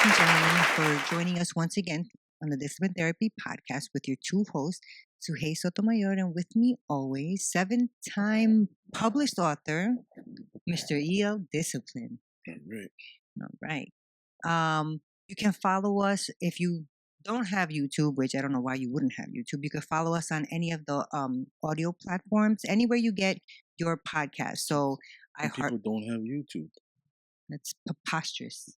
ladies and gentlemen, for joining us once again on the Discipline Therapy podcast with your two hosts, Suhey Sotomayor, and with me always, seven-time published author, Mr. E.L. Discipline. All right. All right. You can follow us if you don't have YouTube, which I don't know why you wouldn't have YouTube. You can follow us on any of the audio platforms, anywhere you get your podcast. So People don't have YouTube. That's preposterous.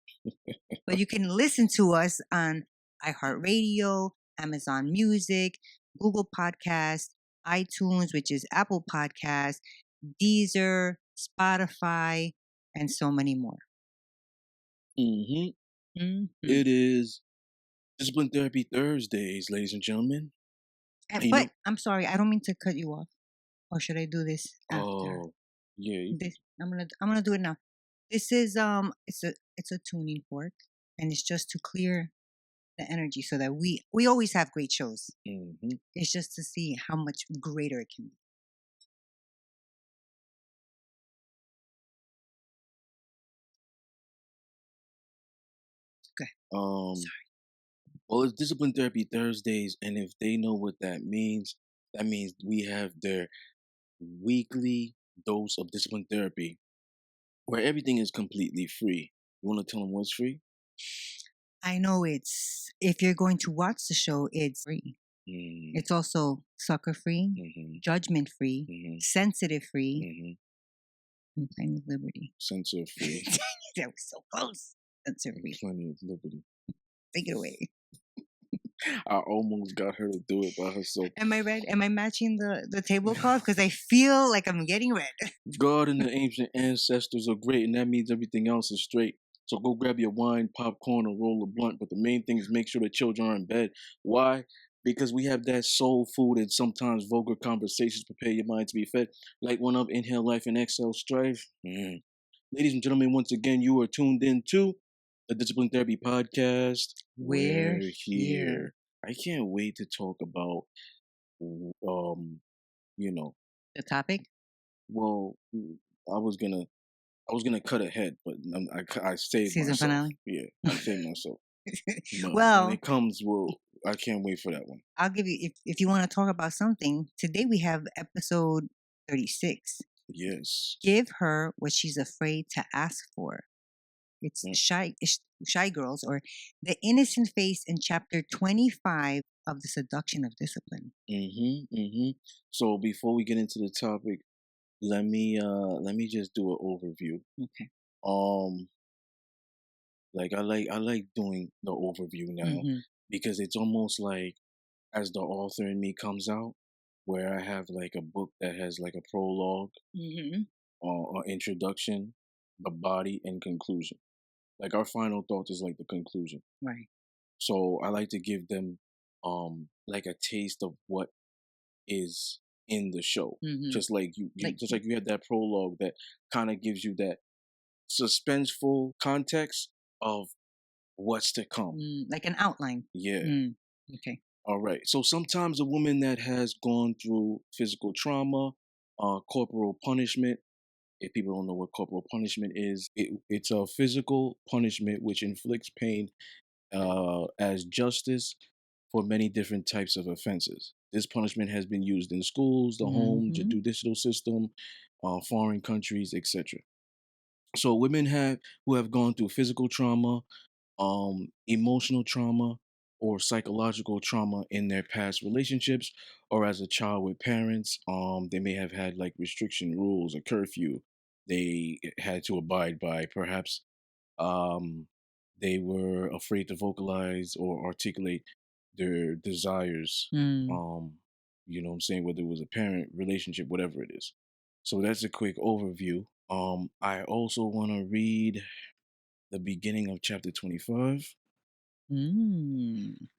But you can listen to us on iHeartRadio, Amazon Music, Google Podcast, iTunes, which is Apple Podcast, Deezer, Spotify, and so many more. It is Discipline Therapy Thursdays, ladies and gentlemen. But I'm sorry, I don't mean to cut you off. Or should I do this after? Oh, yeah. I'm gonna do it now. This is it's a tuning fork, and it's just to clear the energy so that we always have great shows. It's just to see how much greater it can be. Okay. Sorry. Well, it's Discipline Therapy Thursdays, and if they know what that means we have their weekly dose of discipline therapy, where everything is completely free. You want to tell them what's free? I know if you're going to watch the show, it's free. It's also sucker free, judgment free, sensitive free, and plenty of liberty. Censor free. That was so close. Censor free. Plenty of liberty. Take it away. I almost got her to do it by herself. Am I red? Am I matching the tablecloth? Because I feel like I'm getting red. God and the ancient ancestors are great, and that means everything else is straight. So go grab your wine, popcorn, or roll a blunt. But the main thing is make sure the children are in bed. Why? Because we have that soul food and sometimes vulgar conversations prepare your mind to be fed. Like one of Inhale Life and Exhale Strife. Ladies and gentlemen, once again, you are tuned in to the Discipline Therapy Podcast. We're here. I can't wait to talk about, the topic. Well, I was gonna cut ahead, but I saved season myself. Finale. Yeah, I saved myself. Well, when it comes, I can't wait for that one. I'll give you if you want to talk about something. Today we have episode 36. Yes. Give her what she's afraid to ask for. It's Shy Girls, or the innocent face in chapter 25 of the Seduction of Discipline. So before we get into the topic, let me just do an overview. Okay. Like I like doing the overview now because it's almost like as the author in me comes out, where I have like a book that has like a prologue, or introduction, a body, and conclusion. Like our final thoughts is like the conclusion. Right. So I like to give them like a taste of what is in the show. Just like you had that prologue that kind of gives you that suspenseful context of what's to come. Like an outline. Yeah. Okay. All right. So sometimes a woman that has gone through physical trauma, corporal punishment. If people don't know what corporal punishment is, it's a physical punishment which inflicts pain as justice for many different types of offenses. This punishment has been used in schools, the home, the judicial system, foreign countries, etc. So women who have gone through physical trauma, emotional trauma, or psychological trauma in their past relationships, or as a child with parents, they may have had like restriction rules, a curfew they had to abide by. Perhaps they were afraid to vocalize or articulate their desires. You know what I'm saying? Whether it was a parent, relationship, whatever it is. So that's a quick overview. I also want to read the beginning of chapter 25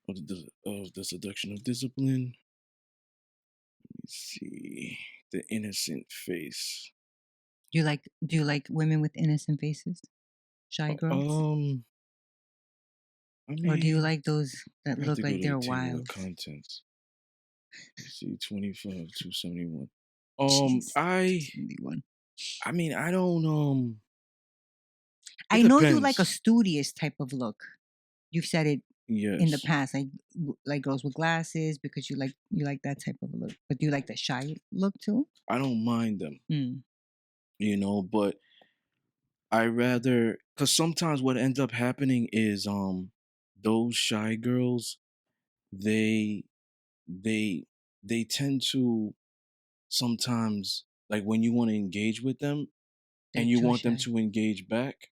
of the Seduction of Discipline. Let me see. The innocent face. Do you like women with innocent faces? Shy girls? I mean, or do you like those that look like they're wild? wild? Contents. Let's see, 25 271. Jeez, I 271. I mean, I don't I know you like a studious type of look. You've said it in the Yes. past, like girls with glasses because you like that type of look. But do you like the shy look too? I don't mind them, Mm, but I rather, cuz sometimes what ends up happening is those shy girls, they they they tend to sometimes, like, when you want to engage with them they're and you too want them shy. to engage back,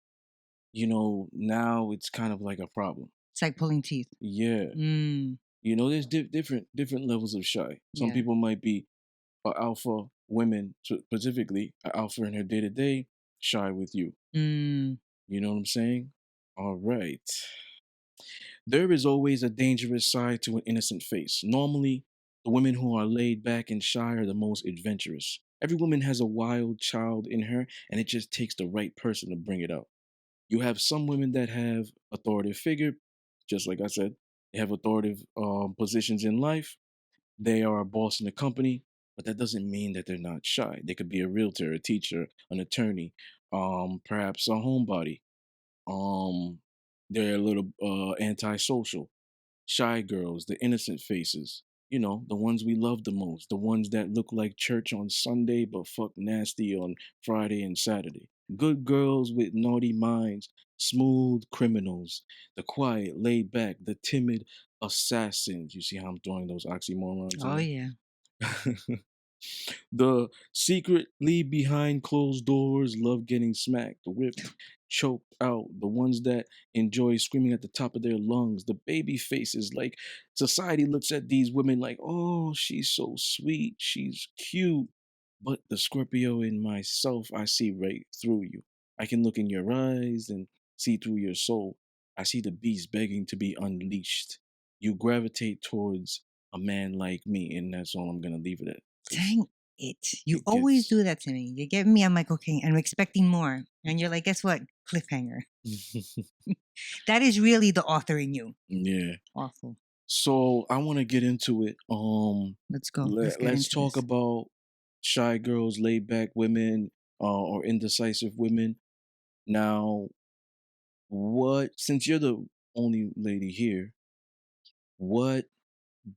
now it's kind of like a problem. It's like pulling teeth. Yeah. Mm, There's different levels of shy. Some yeah. people might be alpha women, specifically a alpha in her day to day, shy with you. Mm. You know what I'm saying? All right. There is always a dangerous side to an innocent face. Normally, the women who are laid back and shy are the most adventurous. Every woman has a wild child in her, and it just takes the right person to bring it out. You have some women that have authoritative figure, just like I said, they have authoritative positions in life. They are a boss in the company, but that doesn't mean that they're not shy. They could be a realtor, a teacher, an attorney, perhaps a homebody. Um, they're a little antisocial. Shy girls, the innocent faces, the ones we love the most, the ones that look like church on Sunday but fuck nasty on Friday and Saturday. Good girls with naughty minds, smooth criminals, the quiet, laid back, the timid assassins. You see how I'm throwing those oxymorons Oh in? yeah. The secretly behind closed doors love getting smacked, whipped, choked out. The ones that enjoy screaming at the top of their lungs. The baby faces. Like, society looks at these women like, oh, she's so sweet. She's cute. But the Scorpio in myself, I see right through you. I can look in your eyes and see through your soul. I see the beast begging to be unleashed. You gravitate towards a man like me, and that's all I'm gonna leave it at. Cause Dang it. You it always gets do that to me. You get me, I'm like, okay, I'm expecting more. And you're like, guess what? Cliffhanger. That is really the author in you. yeah. Awful. So I want to get into it. Let's go. Let's get Let's into talk this. about shy girls, laid back women, or indecisive women. Now, since you're the only lady here, what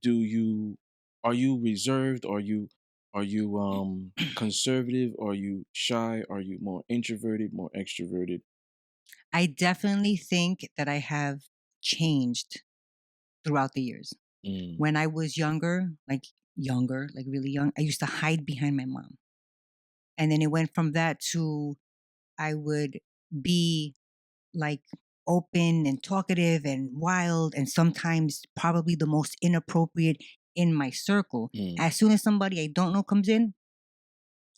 do you are you reserved? Are you conservative? Are you shy? Are you more introverted, more extroverted? I definitely think that I have changed throughout the years. Mm, When I was younger, like really young, I used to hide behind my mom. And then it went from that to I would be like open and talkative and wild and sometimes probably the most inappropriate in my circle. mm, As soon as somebody I don't know comes in,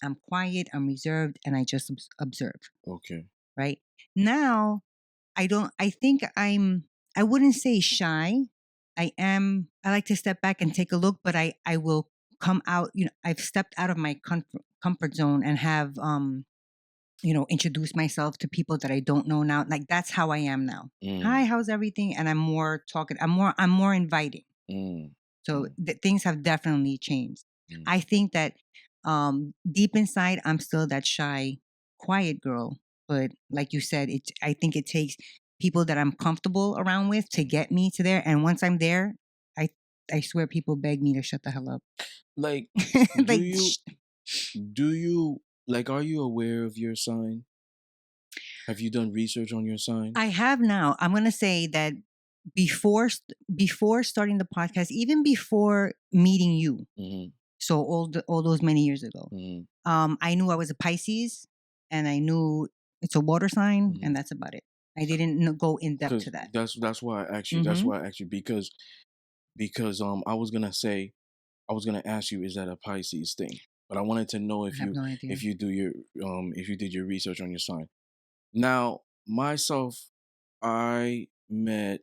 I'm quiet, I'm reserved, and I just observe, okay. right? Now, I think I wouldn't say shy. I like to step back and take a look, but I will come out, I've stepped out of my comfort zone and have, introduced myself to people that I don't know now. Like that's how I am now. Hi, Mm, how's everything? And I'm more talking. I'm more inviting. mm, So mm, things have definitely changed. mm. I think that deep inside, I'm still that shy, quiet girl. But like you said, I think it takes people that I'm comfortable around with to get me to there. And once I'm there, I I swear people beg me to shut the hell up. Like, do Like you Do you are you aware of your sign? Have you done research on your sign? I have now. I'm gonna say that before starting the podcast, even before meeting you, Mhm, so all those many years ago, mhm, I knew I was a Pisces, and I knew it's a water sign, mhm. and that's about it. I didn't go in depth to 'Cause that. that's why I asked you. That's Mm-hmm. why I asked you because I was gonna ask you, is that a Pisces thing? But I wanted to know I have no idea. if you did your research on your sign. Now, myself, I met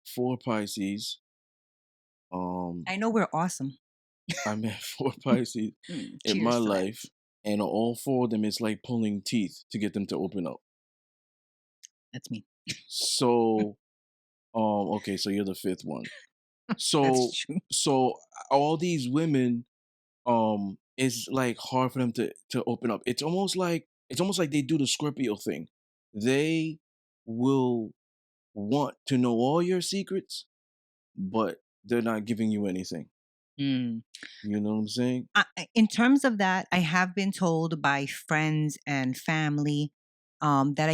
4 Pisces. Um, I know we're awesome. I met 4 Pisces in my Cheers to that. life, and all 4 of them, it's like pulling teeth to get them to open up. That's me. So, okay, so you're the 5th one. That's So true. so all these women, it's like hard for them to open up. It's almost like they do the Scorpio thing. They will want to know all your secrets, but they're not giving you anything. Mm. You know what I'm saying? In terms of that, I have been told by friends and family that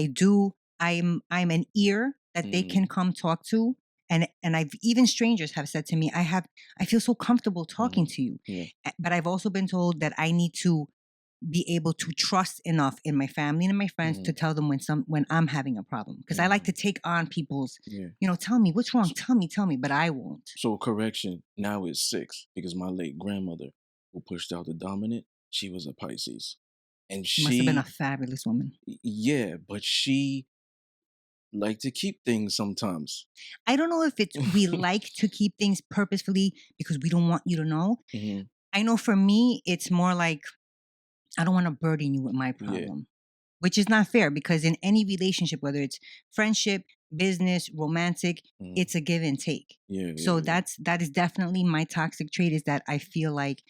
I'm an ear that they can Mm, come talk to. And I've even strangers have said to me, I feel so comfortable talking mm, to you. yeah. But I've also been told that I need to be able to trust enough in my family and in my friends to Mm, tell them when I'm having a problem. Because I like mm, to take on people's, yeah. tell me what's wrong, So, tell me, but I won't. so correction, now it's 6 because my late grandmother, who pushed out the dominant, she was a Pisces. And She must have been a she, fabulous woman. yeah, but she liked to keep things sometimes. I don't know if it's we like to keep things purposefully because we don't want you to know. Hmm. I know for me, it's more like I don't want to burden you with my Yeah. problem, which is not fair because in any relationship, whether it's friendship, business, romantic, Mm, it's a give and take. yeah, So yeah, yeah. that is definitely my toxic trait is that I feel like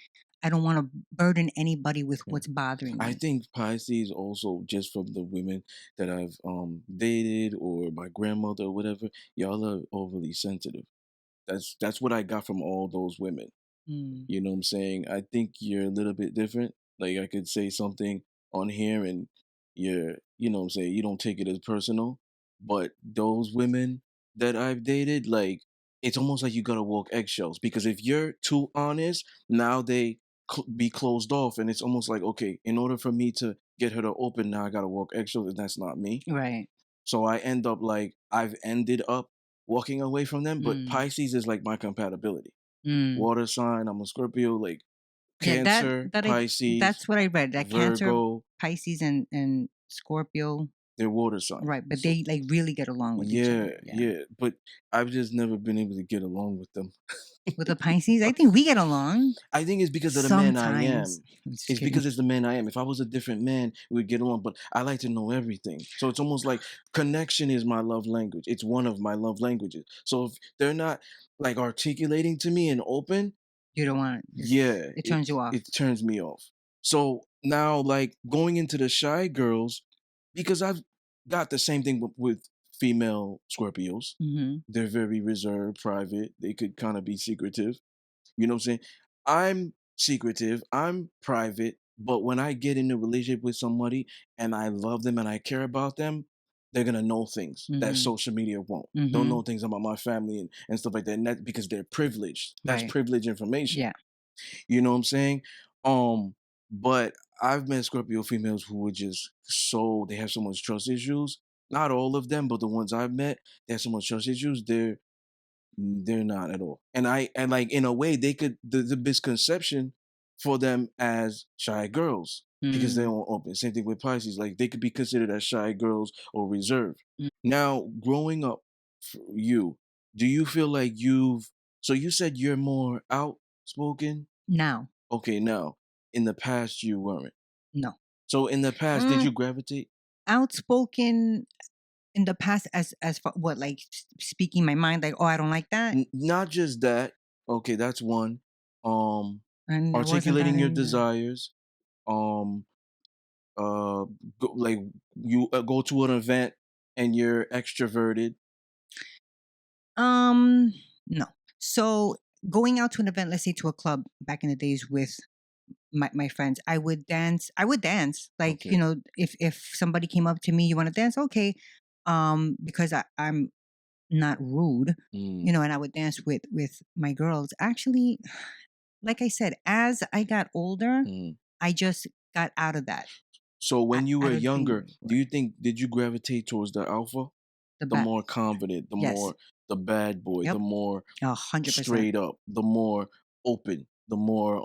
I don't want to burden anybody with Yeah. what's bothering I me. think Pisces also just from the women that I've dated or my grandmother or whatever, y'all are overly sensitive. That's what I got from all those women. Mm, You know what I'm saying? I think you're a little bit different. Like I could say something on here and you know what I'm saying, you don't take it as personal. But those women that I've dated, like it's almost like you gotta walk eggshells because if you're too honest, now they be closed off, and it's almost like okay, in order for me to get her to open, now I gotta walk eggshells, and that's not me. right. So I end up like I've ended up walking away from them. But Mm, Pisces is like my compatibility. mm. Water sign, I'm a Scorpio, like Yeah, Cancer, Pisces, that's what I read. That Cancer, Virgo, Pisces, and Scorpio, they're water signs. right? But So they like really get along with each yeah, other. Yeah. yeah. But I've just never been able to get along with them. With the Pisces, I think we get along I think it's because of the man I sometimes. am. I'm just It's kidding. because it's the man I am. If I was a different man, we would get along. But I like to know everything. So it's almost like connection is my love language. It's one of my love languages. So if they're not like articulating to me and open, You don't want this. yeah, It turns you off. it turns me off. So now, like going into the shy girls, because I've got the same thing with female Scorpios. Hmm. They're very reserved, private. They could kind of be secretive. You know what I'm saying? I'm secretive. I'm private. But when I get in a relationship with somebody and I love them and I care about them, they're gonna know things that Hmm. social media won't. They'll Hmm. know things about my family and stuff like that. And that because they're privileged. That's Right. privileged information. Yeah. You know what I'm saying? Um, but I've met Scorpio females who were just so they have so much trust issues. Not all of them, but the ones I've met, they have so much trust issues. They're not at all. And like in a way they could the misconception for them as shy girls because they Mm. don't open. Same thing with Pisces. Like they could be considered as shy girls or reserved. Now, growing up for you, do you feel like you've so you said you're more outspoken? Now, Okay, now in the past you weren't. no. So in the past, did Mm, you gravitate? outspoken in the past as far what like speaking my mind like oh I don't like that Not just that. Okay, that's one. Um, and I wasn't that articulating your in desires. Um, like you go to an event and you're extroverted. no. So going out to an event, let's say to a club back in the days with my friends, I would dance like Okay. if somebody came up to me, you want to dance, okay, because I'm not rude, Mm, and I would dance with my girls. Actually, like I said, as I got older, mm. I just got out of that, So when you were out of being younger, rude. do Right. you think did you gravitate towards the alpha, The the back, more confident, the yes, more the bad boy, the yep, more 100%. straight up, the more open, the more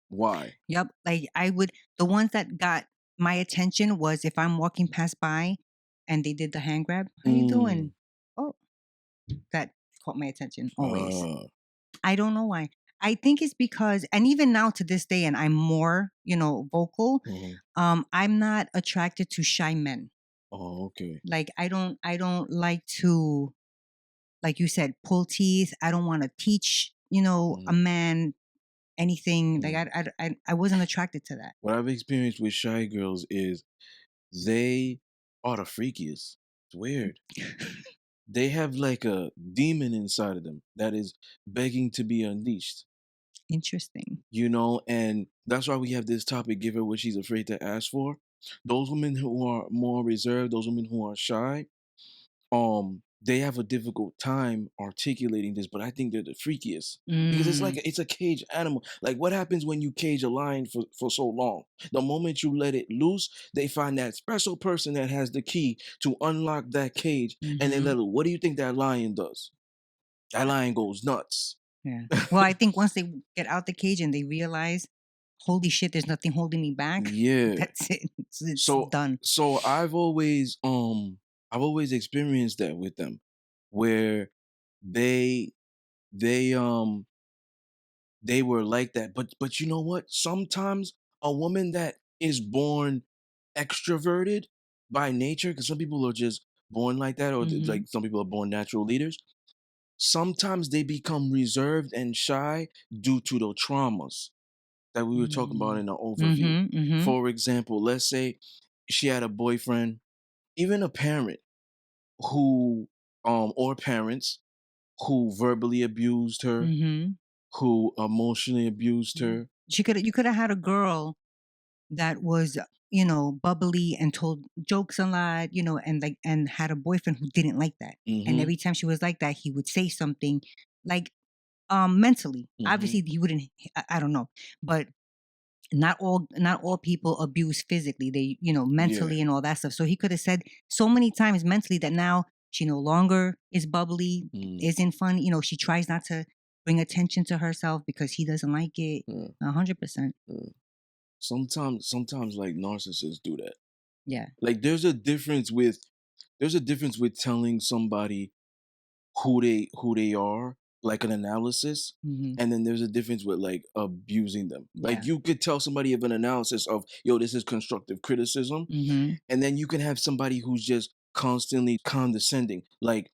why? Yep. Like the ones that got my attention was if I'm walking past by and they did the hand grab. How you Mm. doing? Oh, that caught my attention always. Uh, I don't know why. I think it's because, and even now to this day, and I'm more, vocal. mhm. I'm not attracted to shy men. Oh, okay. Like I don't like to, like you said, pull teeth. I don't want to teach, a Mhm, man anything. Like mhm. I wasn't attracted to that. What I've experienced with shy girls is they are the freakiest. It's weird. they have like a demon inside of them that is begging to be unleashed. Interesting. And that's why we have this topic, give her what she's afraid to ask for. Those women who are more reserved, those women who are shy, they have a difficult time articulating this, but I think they're the freakiest because it's like Mm, it's a cage animal. Like what happens when you cage a lion for so long? The moment you let it loose, they find that special person that has the key to unlock that cage, and they mhm. let it. What do you think that lion does? That lion goes nuts. Yeah. Well, I think once they get out the cage and they realize, "Holy shit, there's nothing holding me back," Yeah. that's it. It's So done. so I've always experienced that with them, where they they they were like that. But you know what? Sometimes a woman that is born extroverted by nature, because some people are just born like that, or Mhm. like some people are born natural leaders. Sometimes they become reserved and shy due to the traumas that we were talking about Mm. in the overview. Mhm, mhm, For example, let's say she had a boyfriend, even a parent who or parents who verbally abused her, mhm, who emotionally abused mhm. her. You coulda had a girl that was, bubbly and told jokes a lot, and like and had a boyfriend who didn't like that. And Mhm, every time she was like that, he would say something like mentally. mhm. Obviously he wouldn't I don't know. But not all people abuse physically. They, Yeah. mentally and all that stuff. So he could have said so many times mentally that now she no longer is bubbly, Mm, isn't fun. She tries not to bring attention to herself because he doesn't like it. mm, 100%. mm. Sometimes like narcissists do that. Yeah. Like there's a difference with telling somebody who they are, like an analysis, Hmm. and then there's a difference with like abusing them. Like Yeah. you could tell somebody of an analysis of, yo, this is constructive criticism, Hmm. and then you can have somebody who's just constantly condescending, like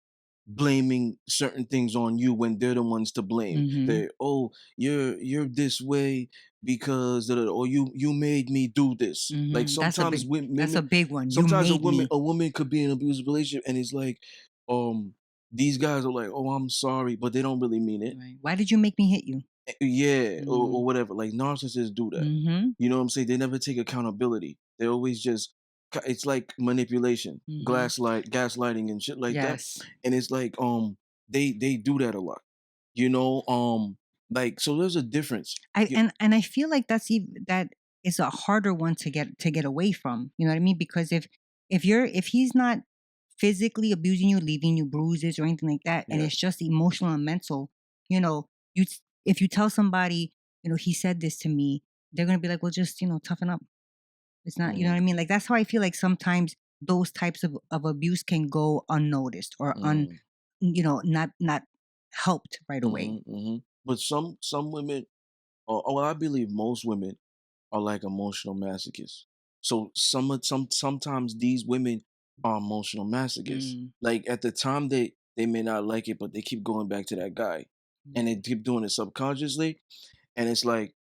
blaming certain things on you when they're the ones to blame. Hmm. They, oh, you're this way because or you made me do this. Like Hmm. sometimes That's a women, big one. You sometimes a made woman me. a woman could be in an abusive relationship, and it's like, um these guys are like, oh, I'm sorry, but they don't really mean it. Right. Why did you make me hit you? Yeah, or Hmm. whatever. Like narcissists do that. Hmm. You know what I'm saying? They never take accountability. They always just it's like manipulation, Hmm. gaslighting and shit like that. Yes. And it's like they do that a lot. You know, like so there's a difference. And I feel like that is a harder one to get away from. You know what I mean? Because if he's not physically abusing you, leaving you bruises or anything like that, and Yeah. it's just emotional and mental, if you tell somebody, he said this to me, they're gonna be like, well, just toughen up. It's not, you know what Mm, I mean? Like that's how I feel like sometimes those types of abuse can go unnoticed or mm, not helped right away. But some women, well, I believe most women are like emotional masochists. So sometimes these women are emotional masochists. Mm, Like at the time they may not like it, but they keep going back to that guy, and they mm, keep doing it subconsciously. And it's like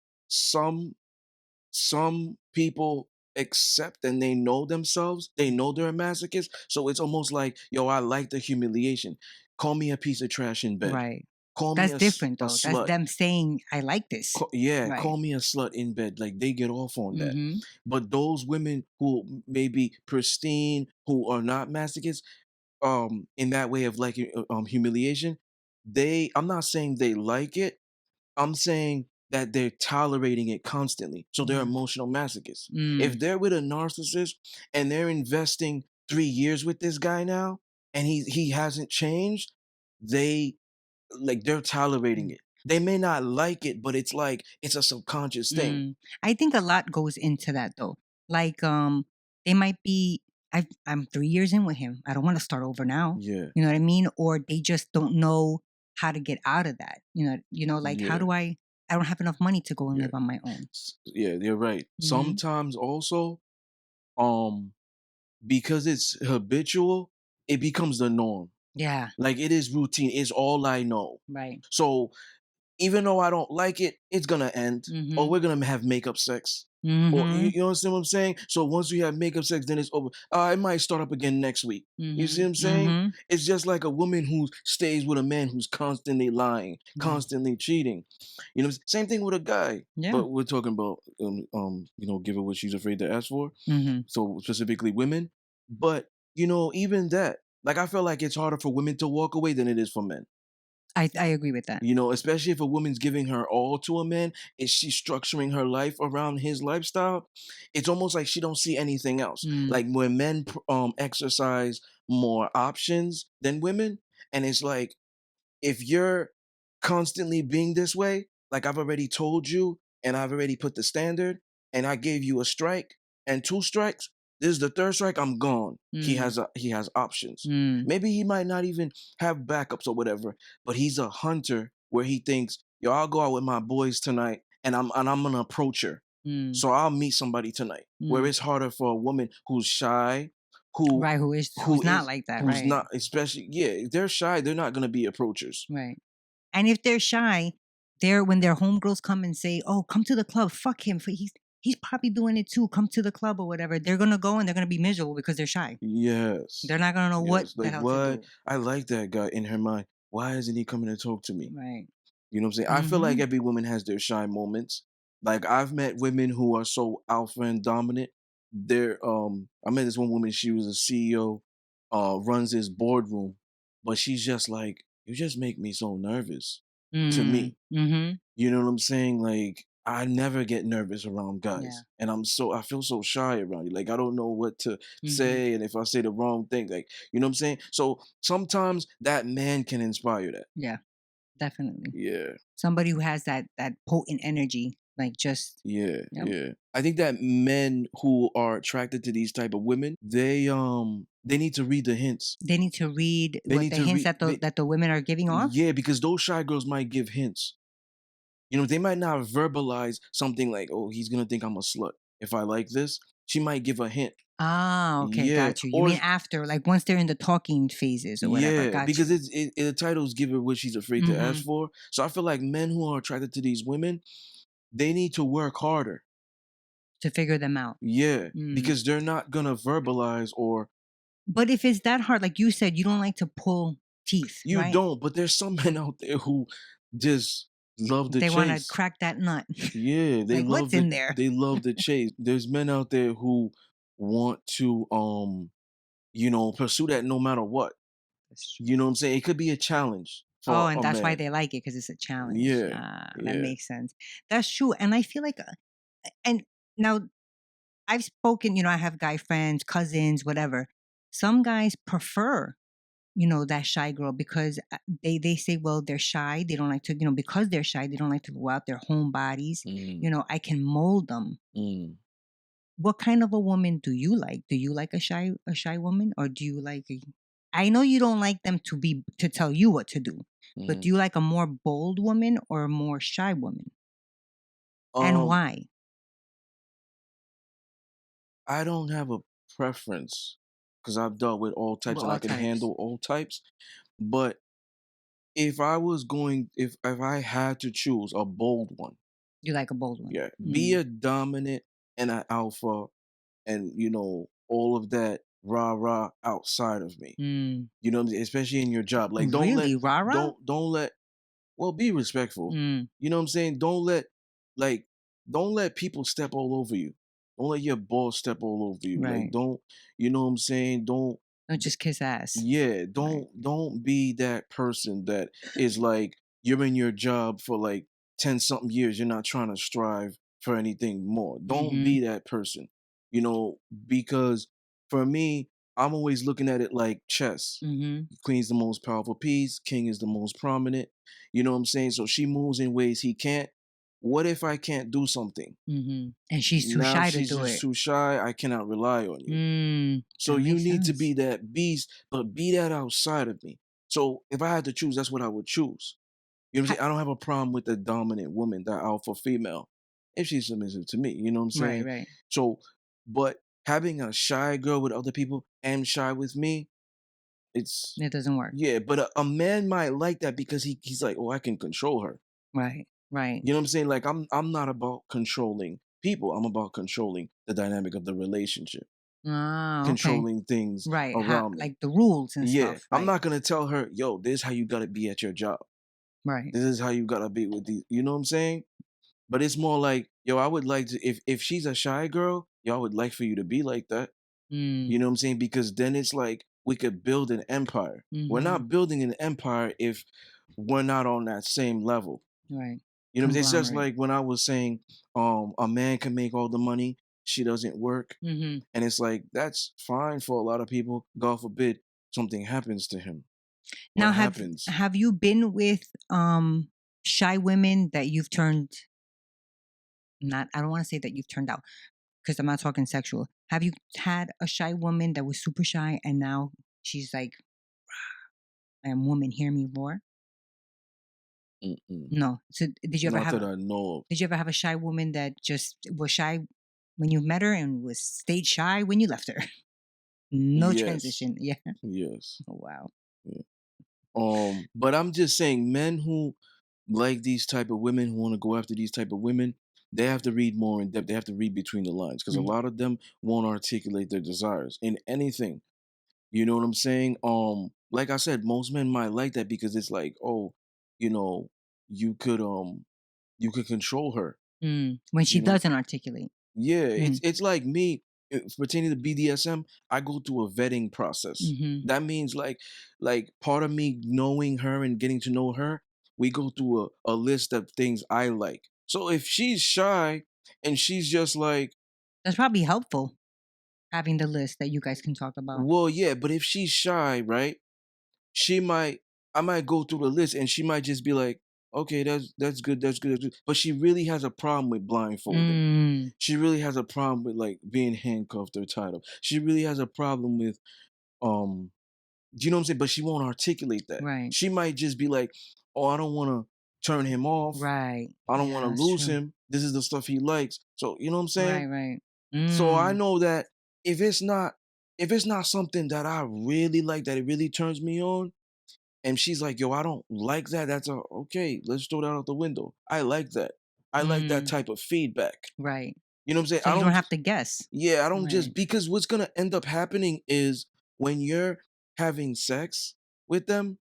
some people accept and they know themselves. They know they're a masochist. So it's almost like, yo, I like the humiliation. Call me a piece of trash in bed. right. Call me That's different a though. That's slut. them saying, "I like this." Yeah, Right. call me a slut in bed. Like they get off on that. Mhm. But those women who may be pristine, who are not masochists, in that way of like humiliation, I'm not saying they like it. I'm saying that they're tolerating it constantly. So they're Yeah. emotional masochists. If Mm, they're with a narcissist and they're investing 3 years with this guy now, and he hasn't changed, they they're tolerating mm, it. They may not like it, but it's like it's a subconscious thing. mm. I think a lot goes into that though. Like, they might be I'm 3 years in with him. I don't wanna start over now. Yeah, You know what I mean? Or they just don't know how to get out of that. Like, how yeah, do I don't have enough money to go and yeah, live on my own. yeah. You're right. Mhm. Sometimes also, um, because it's habitual, it becomes the norm. Yeah. Like it is routine. It's all I know. Right. So even though I don't like it, it's gonna end, or Mhm. we're gonna have makeup sex. Or Mhm. you understand what I'm saying? So once we have makeup sex, then it's over. It might start up again next week. You see what Mhm. I'm saying? Mhm. It's just like a woman who stays with a man who's constantly lying, Right. constantly cheating. You know, same thing with a guy. Yeah. But we're talking about give her what she's afraid to ask for. Mhm. So specifically women. But even that, like I feel like it's harder for women to walk away than it is for men. I agree with that. Especially if a woman's giving her all to a man, is she structuring her life around his lifestyle? It's almost like she don't see anything else. Mm. Like when men exercise more options than women, and it's like if you're constantly being this way, like I've already told you and I've already put the standard and I gave you a strike and two strikes, this is the third strike, I'm gone. Mm. He has options. Mm. Maybe he might not even have backups or whatever, but he's a hunter where he thinks, yo, I'll go out with my boys tonight and I'm gonna approach her. Mm. So I'll meet somebody tonight. Where Mm. it's harder for a woman who's shy, who Right, who who's not is like that, who's right. not, especially, yeah, if they're shy, they're not gonna be approachers. Right. And if they're shy, when their homegirls come and say, "Oh, come to the club. Fuck him. He's probably doing it too. Come to the club or whatever." They're gonna go and they're gonna be miserable because they're shy. Yes. They're not gonna know what Yes. the Like, hell to what? do. I like that guy in her mind. Why isn't he coming to talk to me? Right. You know what I'm saying? I feel like Mhm. every woman has their shy moments. Like I've met women who are so alpha and dominant. I met this one woman, she was a CEO, runs this boardroom, but she's just like, you just make me so nervous to Mm. me. Mhm. You know what I'm saying? Like I never get nervous around Yeah. guys. And I feel so shy around you. Like I don't know what to Mhm. say. And if I say the wrong thing, like, you know what I'm saying? So sometimes that man can inspire that. Yeah. Definitely. Yeah. Somebody who has that potent energy, like just Yeah. yep. Yeah. I think that men who are attracted to these type of women, they need to read the hints. They need to read They what need the to hints read that the women are giving off. yeah, because those shy girls might give hints. They might not verbalize something like, "Oh, he's gonna think I'm a slut if I like this." She might give a hint. Ah, okay, Yeah, got you. You or mean after, like once they're in the talking phases or whatever. yeah, Got because you. the titles give her what she's afraid to ask Mhm. for. So I feel like men who are attracted to these women, they need to work harder. To figure them out. Yeah, Mm. because they're not gonna verbalize or But if it's that hard, like you said, you don't like to pull teeth, you right? don't. But there's some men out there who just love the They want to chase. crack that nut. Yeah, Like what's in there? they love the chase. There's men out there who want to pursue that no matter what. That's true. You know what I'm saying? It could be a challenge Oh, for and a that's why man. they like it because it's a challenge. Yeah, Ah, that yeah. makes sense. That's true. And I feel like, and now I've spoken, I have guy friends, cousins, whatever. Some guys prefer, that shy girl because they say, well, they're shy. They don't like to, because they're shy, they don't like to go out their home bodies. Mm, I can mold them. mm, What kind of a woman do you like? Do you like a shy woman, or do you like I know you don't like them to tell you what to do, but do mm. you like a more bold woman or a more shy woman? And Um, why? I don't have a preference because I've dealt with all types Well, and I all can types. handle all types. But if I had to choose a bold one, You like a bold one. yeah, be Mm. a dominant and an alpha, and all of that rah rah outside of me. Mm. You know what I'm saying? Especially in your job. Like Really, Rara? don't let well, be respectful. Mm. You know what I'm saying? Like don't let people step all over you. Don't let your boss step all over you. Like Right. don't, you know what I'm saying? Don't Don't just kiss ass. yeah, Right. don't be that person that is like you're in your job for like 10 something years, you're not trying to strive for anything more. Don't be Mm-hmm. that person. You know, because for me, I'm always looking at it like chess. Mm-hmm. Queen's the most powerful piece, king is the most prominent. You know what I'm saying? So she moves in ways he can't. What if I can't do something? Mm-hmm. And she's too Now shy to she's do just it. too shy. I cannot rely on you. So That you makes need to sense. be that beast, but be that outside of me. So if I had to choose, that's what I would choose. You know what I'm Ha- saying? I don't have a problem with the dominant woman, that alpha female, if she's submissive to me. You know what I'm right, saying? right. So, but having a shy girl with other people and shy with me, it's It doesn't work. yeah. But a man might like that because he's like, oh, I can control her. Right, right. You know what I'm saying? Like I'm not about controlling. people. I'm about controlling the dynamic of the relationship, Ah, okay. controlling things Right. around me. Like the rules and Yeah, stuff. I'm Right. not gonna tell her, yo, this is how you gotta be at your job. Right. This is how you gotta be with these. You know what I'm saying? But it's more like, yo, I would like to if she's a shy girl, yo, I would like for you to be like that. Mm. You know what I'm saying? Because then it's like we could build an empire. We're Mm-hmm. not building an empire if we're not on that same level. Right. You know what I'm saying? It's just Conglomerate. like when I was saying, a man can make all the money, she doesn't work. Mm-hmm. And it's like that's fine for a lot of people. God forbid something happens to him. Now, What happens? have you been with shy women that you've turned not? I don't want to say that you've turned out because I'm not talking sexual. Have you had a shy woman that was super shy and now she's like, "I am woman, hear me roar"? Mm-mm. No. So Not that I know of. did you ever have a shy woman that just was shy when you met her and was stayed shy when you left her? No Yes. transition. Yeah. Yes. Oh, wow. Yeah. But I'm just saying, men who like these type of women, who want to go after these type of women, they have to read more in depth. They have to read between the lines because a Mhm. lot of them won't articulate their desires in anything. You know what I'm saying? Like I said, most men might like that because it's like, oh, you know, you could you could control her. When she You know, doesn't articulate. yeah, Mm. it's like me pertaining to BDSM. I go through a vetting process. Mm-hmm. That means like part of me knowing her and getting to know her, we go through a list of things I like. So if she's shy and she's just like, That's probably helpful having the list that you guys can talk about. well, yeah, but if she's shy, right? She might I might go through the list and she might just be like, okay, that's good, that's good, that's good. But she really has a problem with blindfolding. Mm, She really has a problem with like being handcuffed or tied up. She really has a problem with um do you know what I'm saying? But she won't articulate that. right. She might just be like, oh, I don't wanna turn him off. Right. I don't Yeah, wanna that's lose true. him. This is the stuff he likes. So you know what I'm saying? Right, right. So I Mm, know that if it's not if it's not something that I really like, that it really turns me on, and she's like, "Yo, I don't like that." That's a okay. Let's throw that out the window. I like that. I like that mm, type of feedback. right. You know what I'm saying? So you don't have to guess. Yeah, I don't Right. just because what's gonna end up happening is when you're having sex with them,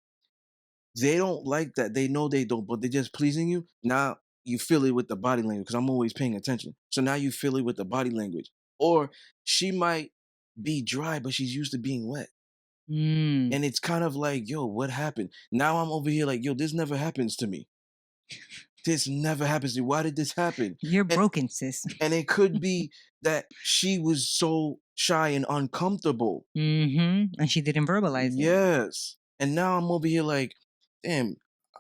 they don't like that. They know they don't, but they're just pleasing you. Now you feel it with the body language because I'm always paying attention. So now you feel it with the body language. Or she might be dry, but she's used to being wet. Mm. And it's kind of like, yo, what happened? Now I'm over here like, yo, this never happens to me. This never happens to me. Why did this happen? You're And broken, sis. and it could be that she was so shy and uncomfortable. Mm-hmm. And she didn't verbalize it. Yes. And now I'm over here like, damn,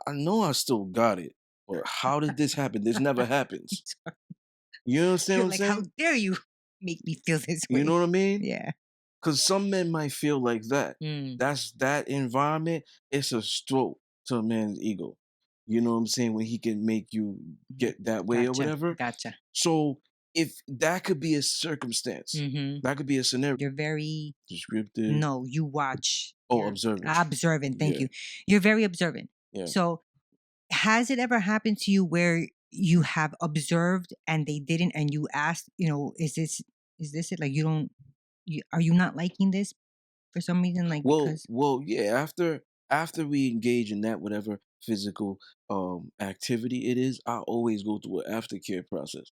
I know I still got it. But how did this happen? This never happens. You understand what You're I'm like, how saying? dare you make me feel this You know way? what I mean? Yeah. Because some men might feel like that. Mm. That's that environment. It's a stroke to a man's ego. You know what I'm saying? When he can make you Mhm. get that way or Gotcha. whatever. Gotcha. So if that could be a circumstance, Mm-hmm. that could be a scenario. You're very Descriptive. no, you watch. Oh, You're observant. observant. Thank Yeah, you. You're very observant. yeah. So has it ever happened to you where you have observed and they didn't and you asked, is this it? Like you don't are you not liking this for some reason? Like because Yeah. After we engage in that whatever physical activity it is, I always go through an aftercare process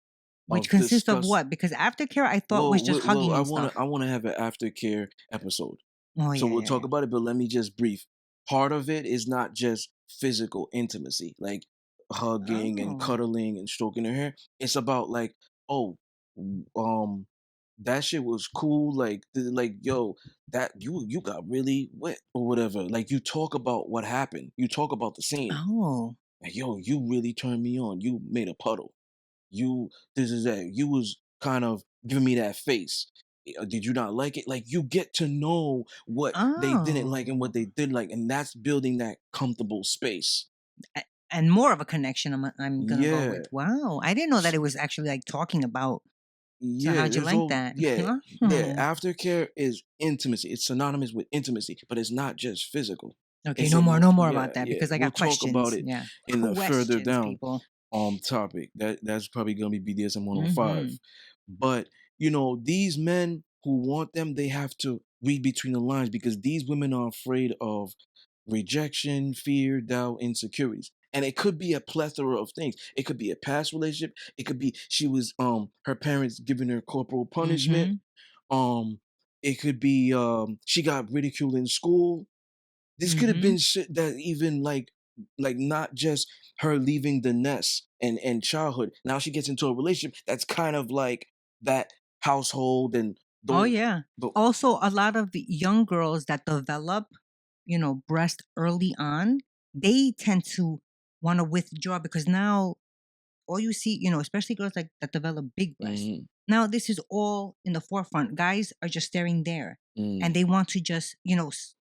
which of consists of discuss. what? Because aftercare I thought was just Well, hugging and I stuff. wanna have an aftercare episode. Oh So yeah, we'll yeah, talk yeah. about it, but let me just brief. Part of it is not just physical intimacy, like hugging and Oh. cuddling and stroking her hair. It's about like, oh, that shit was cool. Like, like, yo, that you got really wet or whatever. Like, you talk about what happened. You talk about the scene. Oh. Like, yo, you really turned me on. You made a puddle. You this is that. You was kind of giving me that face. Did you not like it? Like you get to know what they didn't like and what Oh. they did like, and that's building that comfortable space. A- And more of a connection I'm gonna go Yeah. with. Wow. I didn't know that S- it was actually like talking about. So Yeah, how'd you there's like all that? yeah, yeah. Oh. Aftercare is intimacy. It's synonymous with intimacy, but it's not just physical. Okay, It's no more, no more yeah, about that yeah. because I We'll got talk about questions. it Yeah. in the further Questions, down. people. topic. That's probably gonna be BDSM 105. Mm-hmm. But these men who want them, they have to read between the lines because these women are afraid of rejection, fear, doubt, insecurities. And it could be a plethora of things. It could be a past relationship. It could be she was her parents giving her corporal punishment. Mm-hmm. Um, it could be she got ridiculed in school. This could have Mm-hmm. been shit that even like not just her leaving the nest and childhood. Now she gets into a relationship that's kind of like that household and Oh those yeah. the Also, a lot of the young girls that develop, breast early on, they tend to want to withdraw because now all you see, especially girls like that develop big breasts. Mhm, Now this is all in the forefront. Guys are just staring there, and mm, they want to just,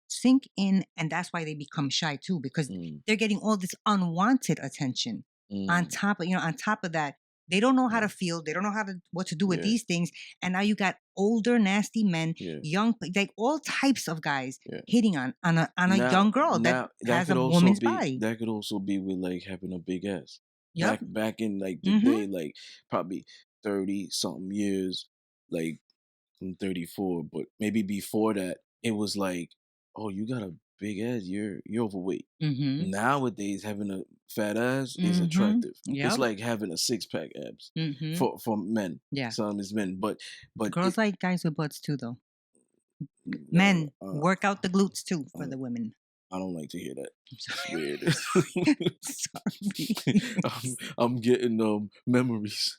sink in, and that's why they become shy too because mm, they're getting all this unwanted attention. On mm, top of, on top of that, they don't know how yeah, to feel. They don't know how to what to do with yeah, these things, and now you got older, nasty men, yeah, young, like all types of guys yeah. hitting on a Now young girl that now has a woman's body. that could also be with like having a big ass. Yep. Back in like the Mm-hmm. day, like probably 30 something years, like I'm 34, but maybe before that, it was like, oh, you got a big ass, you're overweight. Mm-hmm. Nowadays, having a fat ass is Mm-hmm. attractive. It's Yep. like having a six pack abs Mm-hmm. for men. Yeah. Some is men, but Girls like guys with butts too, though. uh, Men uh, work out the glutes too for uh, the women. I don't like to hear that. I'm It's sorry. weird. Sorry. I'm getting memories.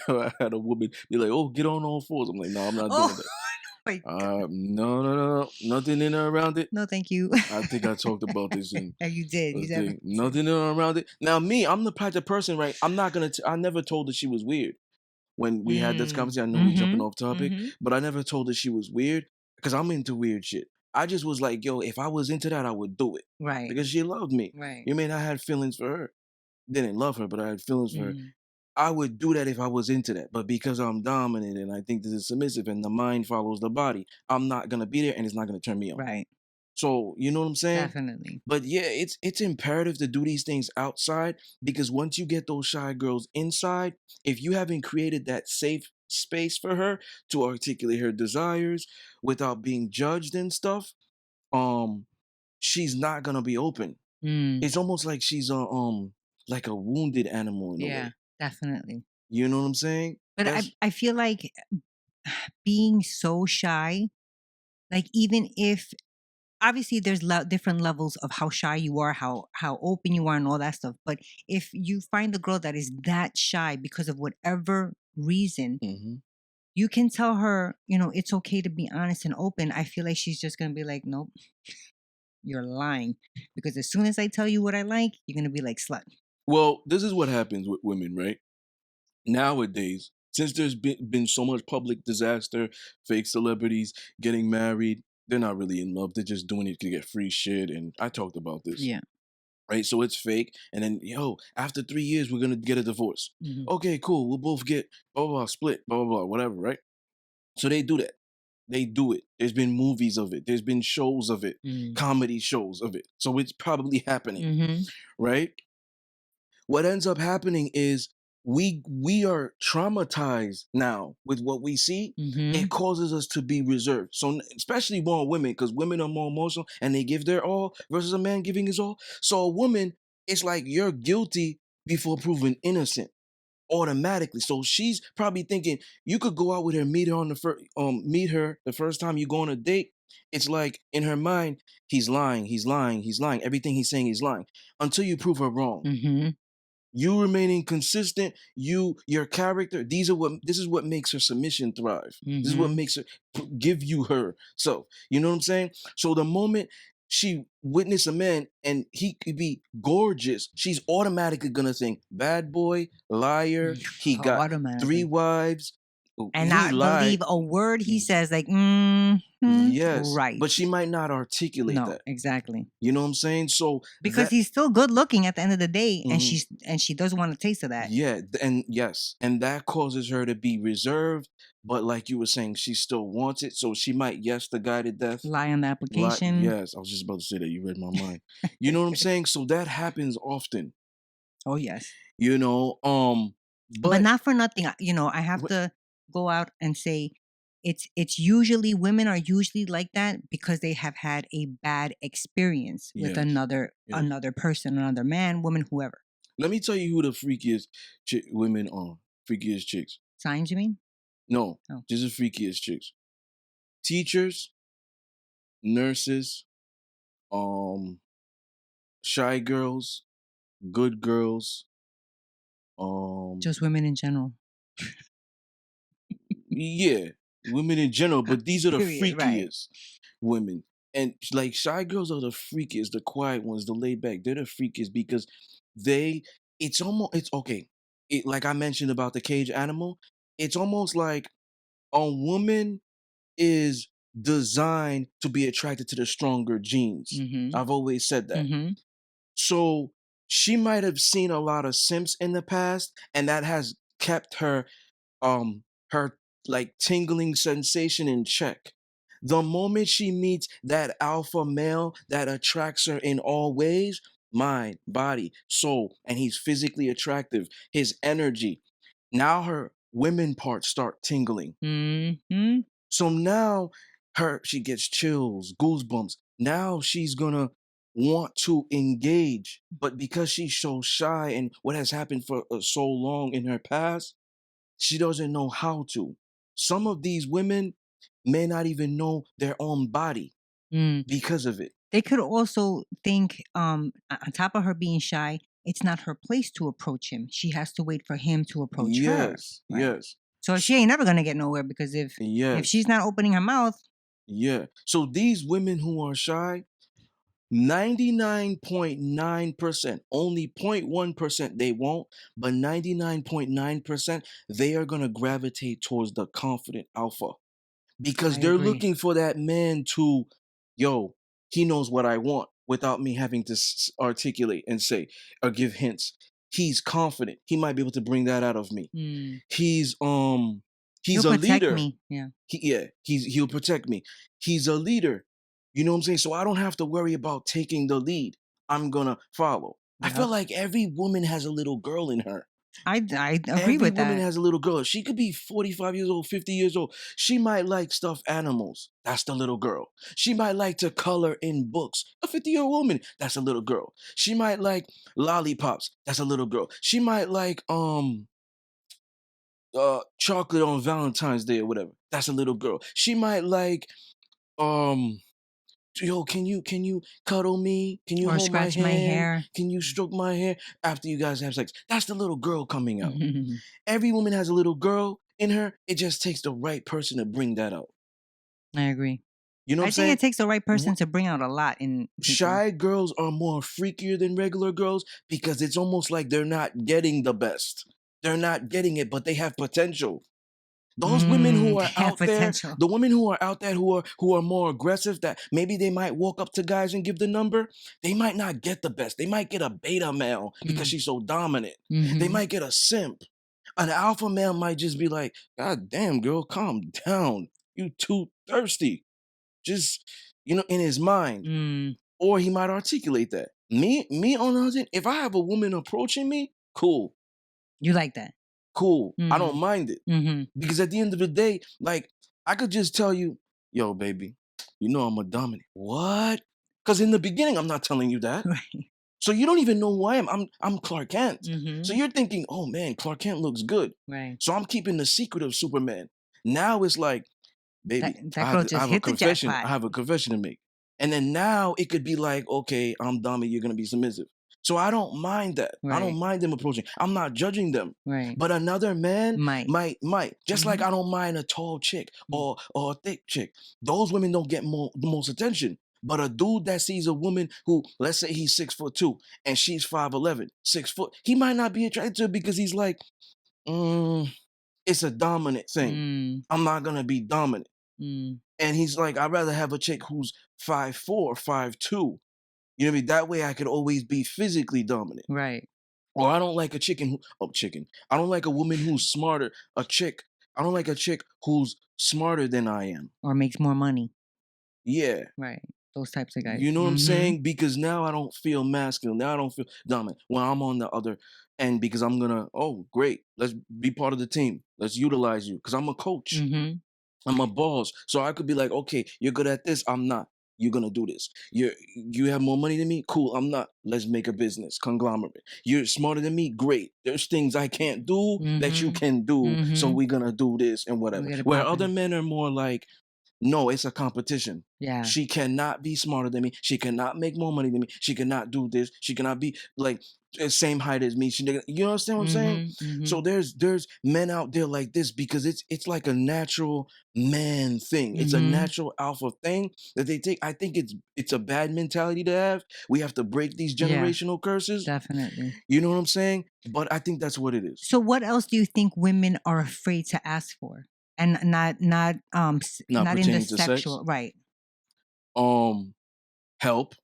I had a woman be like, "Oh, get on all fours." I'm like, "No, I'm not doing Oh that." my God. No, no, no, no, nothing in or around it. No, thank you. I think I talked about this in Yeah, you did. a You thing. definitely did. Nothing in or around it. Now, me, I'm the type of person, right? I'm not gonna. I never told her she was weird when we had this Mm. conversation. I know we Mm-hmm. jumping off topic, Mm-hmm. but I never told her she was weird because I'm into weird shit. I just was like, yo, if I was into that, I would do it Right. because she loved me. Right. You mean I had feelings for her? Didn't love her, but I had feelings for her. Mm. I would do that if I was into that. But because I'm dominant and I think this is submissive and the mind follows the body, I'm not gonna be there and it's not gonna turn me on. Right. So you know what I'm saying? Definitely. But yeah, it's imperative to do these things outside because once you get those shy girls inside, if you haven't created that safe space for her to articulate her desires without being judged and stuff, um, she's not gonna be open. Mm. It's almost like she's a like a wounded animal in a Yeah. way. Definitely. You know what I'm saying? But I That's I feel like being so shy, like even if obviously there's different levels of how shy you are, how open you are, and all that stuff. But if you find a girl that is that shy because of whatever reason, mhm. you can tell her, it's okay to be honest and open. I feel like she's just gonna be like, nope, you're lying, because as soon as I tell you what I like, you're gonna be like slut. Well, this is what happens with women, right? Nowadays, since there's been so much public disaster, fake celebrities getting married, they're not really in love. They're just doing it to get free shit. And I talked about this, Yeah. right? So it's fake. And then, yo, after 3 years, we're gonna get a divorce. Hmm. Okay, cool. We'll both get blah blah blah, split, blah blah blah, whatever, right? So they do that. They do it. There's been movies of it. There's been shows of it, comedy shows of it. So it's probably happening, Mm-hmm. right? What ends up happening is we are traumatized now with what we see. Mm-hmm. It causes us to be reserved. So especially more women, because women are more emotional and they give their all versus a man giving his all. So a woman, it's like you're guilty before proven innocent automatically. So she's probably thinking you could go out with her, meet her on the first meet her the first time you go on a date. It's like in her mind, he's lying, he's lying, he's lying. Everything he's saying, he's lying until you prove her wrong. Mm-hmm. You remaining consistent, your character, this is what makes her submission thrive. This is what Mm-hmm. makes her give you her self. You know what I'm saying? So the moment she witness a man and he could be gorgeous, she's automatically gonna think bad boy, liar, he got three Automatically. wives, And he not lied. believe a word he says, like, mm-hmm, Yes, right. but she might not articulate No, that. exactly. You know what I'm saying? So Because that he's still good looking at the end of the day, and mhm. she doesn't want a taste of that. Yeah, and yes, and that causes her to be reserved, but like you were saying, she still wants it, so she might yes the guy to death. Lie on the Like application. yes, I was just about to say that. You read my mind. You know what I'm saying? So that happens often. Oh yes. You know, But but not for nothing. I have wh- to go out and say it's usually women are usually like that because they have had a bad experience with yes, yes. another person, another man, woman, whoever. Let me tell you who the freakiest women are. Freakiest chicks. Signs, you mean? No, Oh, just the freakiest chicks. Teachers, nurses, um, shy girls, good girls, um, just women in general. yeah, women in general, but these are the Period. Right. freakiest women. And like shy girls are the freakiest, the quiet ones, the laid back. They're the freakiest because they it's okay. Like I mentioned about the cage animal, it's almost like a woman is designed to be attracted to the stronger genes. Mm-hmm. I've always said that. Mm-hmm. So she might have seen a lot of simps in the past, and that has kept her like tingling sensation in check. The moment she meets that alpha male that attracts her in all ways, mind, body, soul, and he's physically attractive, his energy, now her women parts start tingling. Mm-hmm. So now she gets chills, goosebumps. Now she's gonna want to engage, but because she's so shy and what has happened for so long in her past, she doesn't know how to. Some of these women may not even know their own body Mm. because of it. They could also think, on top of her being shy, it's not her place to approach him. She has to wait for him to approach her. Yes, Right. yes, So she S- ain't never gonna get nowhere because if yes, she's not opening her mouth, yeah. So these women who are shy, 99.9%, only 0.1% they won't, but 99.9% they are going to gravitate towards the confident alpha because I they're agree. looking for that man to, yo, he knows what I want without me having to articulate and say or give hints. He's confident. He might be able to bring that out of me. Mm. He's He'll he's a protect leader. me. Yeah. He'll protect me. He's a leader. You know what I'm saying? So I don't have to worry about taking the lead. I'm gonna follow. I feel Yep. like every woman has a little girl in her. I agree Every with woman that. has a little girl. She could be 45 years old, 50 years old. She might like stuffed animals. That's the little girl. She might like to color in books. A 50-year-old woman. That's a little girl. She might like lollipops. That's a little girl. She might like chocolate on Valentine's Day or whatever. That's a little girl. She might like um yo, can you cuddle me? Can you Or hold my scratch my hand? hair. Can you stroke my hair after you guys have sex? That's the little girl coming out. I Every woman has a little girl in her. It just takes the right person to bring that out. agree. You know what I'm I think saying? it takes the right person Wh- to bring out a lot in people. Shy girls are more freakier than regular girls because it's almost like they're not getting the best. They're not getting it, but they have potential. Those women who They are have out there, potential. the women who are out there who are more aggressive, that maybe they might walk up to guys and give the number, they might not get the best. They might get a beta male because Mm. she's so dominant. They Mm-hmm. might get a simp. An alpha male might just be like, God damn, girl, calm down. You too thirsty. Just, in his mind. Mm. Or he might articulate that. Me on the other hand, if I have a woman approaching me, cool, You like that? cool. I don't Mm. mind it. Mm-hmm. Because at the end of the day, like I could just tell you, yo, baby, I'm a dominant. What? Because in the beginning, I'm not telling you that. Right. So you don't even know who I am. I'm Clark Kent. So Mm-hmm. you're thinking, oh man, Clark Kent looks good. Right. So I'm keeping the secret of Superman. Now it's like, That baby, that girl I just have a hit the confession. I jackpot. have a confession to make. And then now it could be like, okay, I'm dominant, you're gonna be submissive. So I don't mind that. I don't Right. mind them approaching. I'm not judging them. Right. But another man Might. might. Just like Mm-hmm. I don't mind a tall chick Mm. or a thick chick. Those women don't get the most attention. But a dude that sees a woman who, let's say he's 6'2" and she's 5'11", 6 foot, he might not be attracted to her because he's like, mm, it's a dominant thing. Mm. I'm not gonna be dominant. Mm. And he's like, I'd rather have a chick who's 5'4", 5'2". You know what I mean? That way I could always be physically dominant. Right. Or I don't like a chicken. I don't like a woman who's smarter. I don't like a chick who's smarter than I am. Or makes more money. Yeah. Right. Those types of guys. You know what I'm Mm-hmm. saying? Because now I don't feel masculine. Now I don't feel dominant. When I'm on the other end, because I'm gonna, oh, great, let's be part of the team. Let's utilize you. Because I'm a coach. Mm-hmm. I'm a boss. So I could be like, okay, you're good at this. I'm not. You're gonna do this. You have more money than me? Cool, I'm not. Let's make a business, conglomerate. You're smarter than me? Great. There's things I can't do that you Mm-hmm. can do. So Mm-hmm. we're gonna do this and We whatever. get it Where other popping. men are more like, no, it's a competition. Yeah. She cannot be smarter than me. She cannot make more money than me. She cannot do this. She cannot be like the same height as me. You understand what I'm saying? Mm-hmm. Mm-hmm. So there's men out there like this because it's like a natural man thing. It's a Mm-hmm. natural alpha thing that they take. I think it's a bad mentality to have. We have to break these Yeah. generational curses. Definitely. You know what I'm saying? But I think that's what it is. So what else do you think women are afraid to ask for? And not Not not in the pertaining to sex. sexual, right? Help.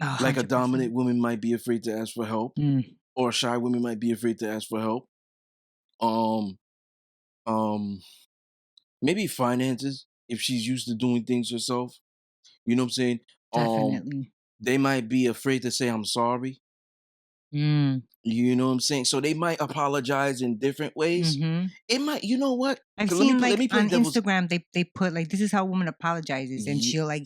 Oh, Like a 100%. dominant woman might be afraid to ask for help. Or shy women might be afraid to ask for help. Um, Maybe finances if she's used to doing things herself. You know what I'm saying? Definitely. They might be afraid to say I'm sorry. Mm. You know what I'm saying? So they might apologize in different ways. Mm-hmm. It might, you know what? I've 'Cause seen let like me play on devil's. Instagram they put like this is how a woman apologizes, and Ye- she'll like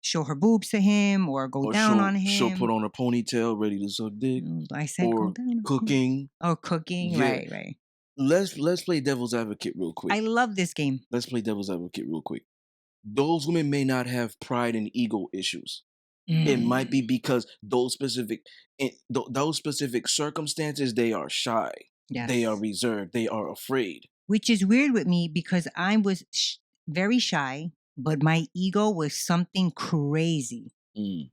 show her boobs to him or go Or down on she'll put him. on a ponytail, ready to suck dick. I said go Or down. cooking. Oh, cooking. Yeah. Right, right. Let's play devil's advocate real quick. I love this game. Let's play devil's advocate real quick. Those women may not have pride and ego issues. It might be because those specific circumstances, they are shy. Yes. They are reserved. They are afraid. Which is weird with me because I was very shy, but my ego was something crazy.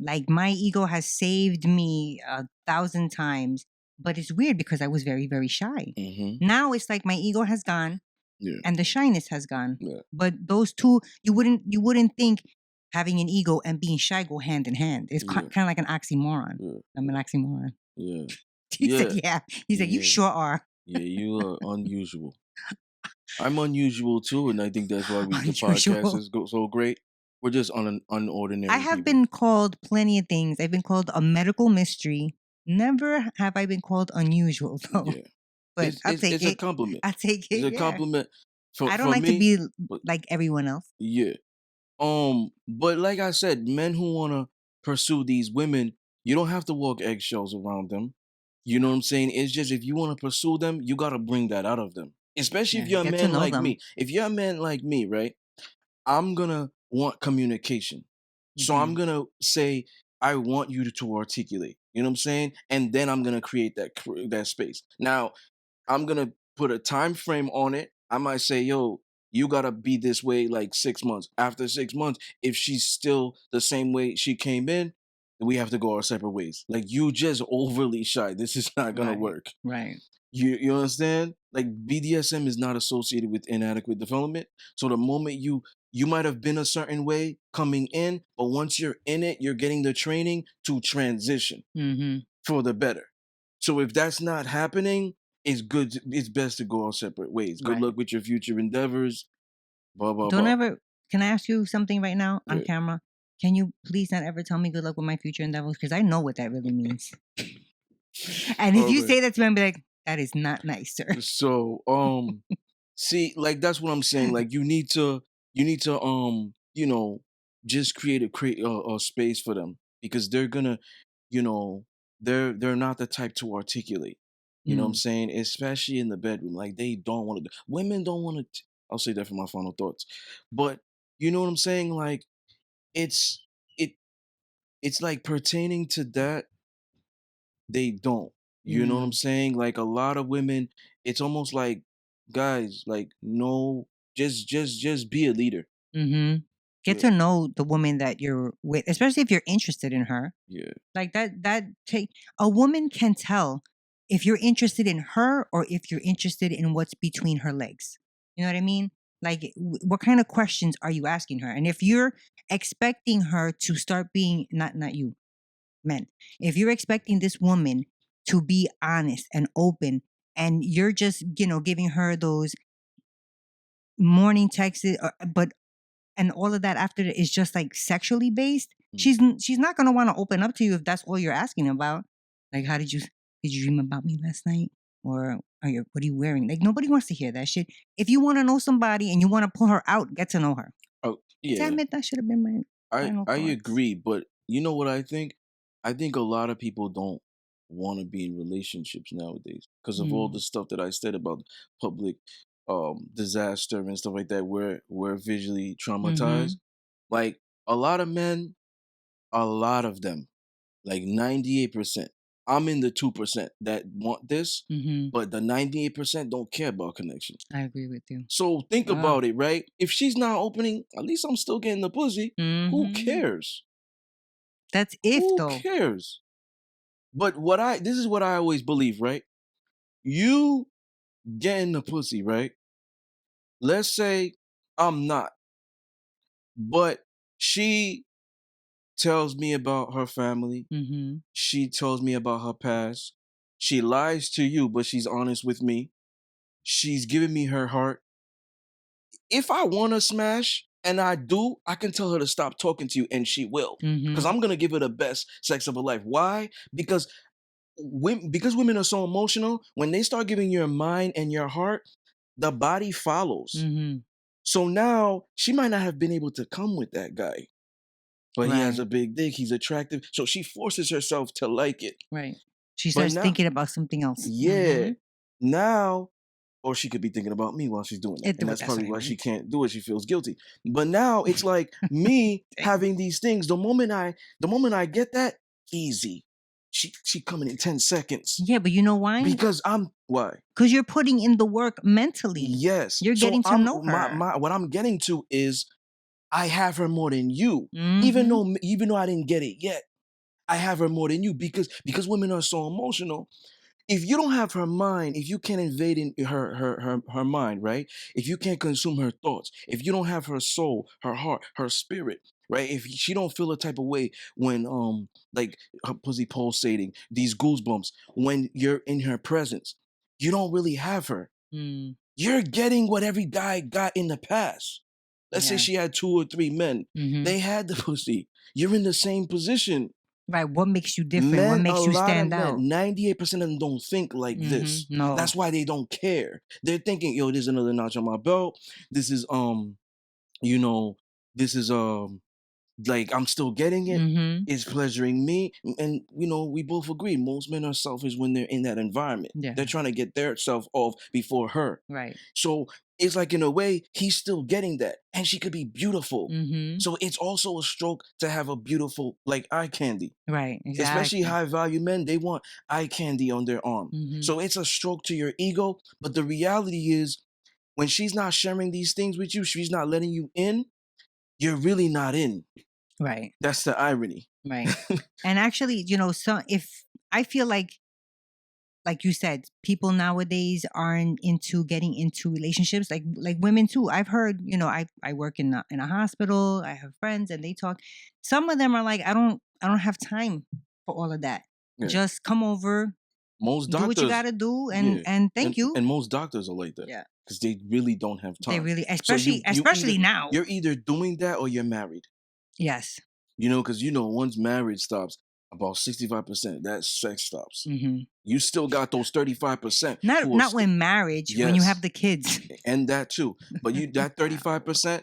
Like my ego has saved me 1,000 times, but it's weird because I was very, very shy. Mm-hmm. Now it's like my ego has gone, Yeah. and the shyness has gone. Yeah. But those two, you wouldn't think having an ego and being shy go hand in hand. It's Yeah. kind of like an oxymoron. Yeah. I'm an oxymoron. Yeah. He said, yeah. He's like, you Yeah. sure are. Yeah, you are unusual. I'm unusual too, and I think that's why the Unusual. podcast is so great. We're just unordinary I have people. been called plenty of things. I've been called a medical mystery. Never have I been called unusual though. Yeah. But I'll take It's it. a compliment. I'll take it. It's a Yeah. compliment I don't for like me. to be but like everyone else. yeah. But like I said, men who wanna pursue these women, you don't have to walk eggshells around them. You know what I'm saying? It's just if you want to pursue them, you gotta bring that out of them. Especially if Yeah, you're a get to man know like them. me. If you're a man like me, right? I'm gonna want communication. So I'm gonna say, I want you to articulate. You know what I'm saying? And then I'm gonna create that space. Now, I'm gonna put a time frame on it. I might say, yo, you gotta be this way like 6 months. After 6 months, if she's still the same way she came in, then we have to go our separate ways. Like you just overly shy. This is not gonna work. Right. You understand? Like BDSM is not associated with inadequate development. So the moment you might have been a certain way coming in, but once you're in it, you're getting the training to transition for the better. So if that's not happening, it's best to go our separate ways. Good Right. luck with your future endeavors. Blah blah Don't blah. ever. Can I ask you something right now on Yeah. camera? Can you please not ever tell me good luck with my future endeavors? Because I know what that really means. And if you Alright. say that to me, I'll be like, that is not nice, sir. So see, like that's what I'm saying. Like you need to you know, just create a space for them because they're gonna, you know, they're not the type to articulate. You know what I'm saying? Especially in the bedroom. Like they don't want to women don't want to I'll say that for my final thoughts. But you know what I'm saying? Like it's it it's like pertaining to that, they don't. You know what I'm saying? Like a lot of women, it's almost like, guys, like no, just be a leader. Get to know the woman that you're with, especially if you're interested in her. Yeah. Like a woman can tell if you're interested in her or if you're interested in what's between her legs. You know what I mean? Like what kind of questions are you asking her? And if you're expecting her to start being not you, men. If you're expecting this woman to be honest and open and you're just, giving her those morning texts but and all of that after that is just like sexually based, She's not gonna want to open up to you if that's all you're asking about. Like, did you dream about me last night? Or what are you wearing? Like, nobody wants to hear that shit. If you want to know somebody and you want to pull her out, get to know her. Oh yeah. Damn it, that should have been my final I thoughts. agree, but you know what I think? I think a lot of people don't want to be in relationships nowadays because of all the stuff that I said about public disaster and stuff like that. We're visually traumatized. Like a lot of men, a lot of them, like 98%. I'm in the 2% that want this, but the 98% don't care about connection. I agree with you. So think about it, right? If she's not opening, at least I'm still getting the pussy. Who cares? That's if Who though. cares? But this is what I always believe, right? You getting the pussy, right? Let's say I'm not, but she tells me about her family. She tells me about her past. She lies to you, but she's honest with me. She's giving me her heart. If I want to smash, and I do, I can tell her to stop talking to you, and she will. Because I'm going to give her the best sex of her life. Why? Because women are so emotional, when they start giving your mind and your heart, the body follows. So now she might not have been able to come with that guy, but he has a big dick, he's attractive. So she forces herself to like it. Right. She starts thinking about something else. Yeah. Now, or she could be thinking about me while she's doing that. And that's probably why she can't do it. She feels guilty. But now it's like me having these things. The moment I get that, easy. She coming in 10 seconds. Yeah, but you know why? Because why? Because you're putting in the work mentally. Yes. You're getting to know her. What I'm getting to is I have her more than you. Even though I didn't get it yet, I have her more than you because women are so emotional. If you don't have her mind, if you can't invade in her mind, right? If you can't consume her thoughts, if you don't have her soul, her heart, her spirit, right? If she don't feel a type of way when like her pussy pulsating, these goosebumps, when you're in her presence, you don't really have her. You're getting what every guy got in the past. Let's say she had 2 or 3 men. They had the pussy. You're in the same position. Right. What makes you different? What makes you stand out? 98% of them don't think like this. No. That's why they don't care. They're thinking, yo, this is another notch on my belt. This is you know, this is like I'm still getting it. It's pleasuring me. And we both agree. Most men are selfish when they're in that environment. Yeah. They're trying to get their self off before her. Right. So it's like in a way, he's still getting that. And she could be beautiful. So it's also a stroke to have a beautiful, like, eye candy. Right. Exactly. Especially high value men, they want eye candy on their arm. So it's a stroke to your ego. But the reality is, when she's not sharing these things with you, she's not letting you in, you're really not in. Right. That's the irony. Right. And actually, if I feel like you said, people nowadays aren't into getting into relationships, like women too. I've heard, I work in a hospital. I have friends and they talk. Some of them are like, I don't have time for all of that. Yeah. Just come over, Most do doctors, what you got to do, and thank you. And most doctors are like that. Yeah. Because they really don't have time. They really, especially now. You're either doing that or you're married. Yes. Because once marriage stops, about 65% that sex stops. You still got those 35%. Not when marriage, when you have the kids. And that too. But that 35%,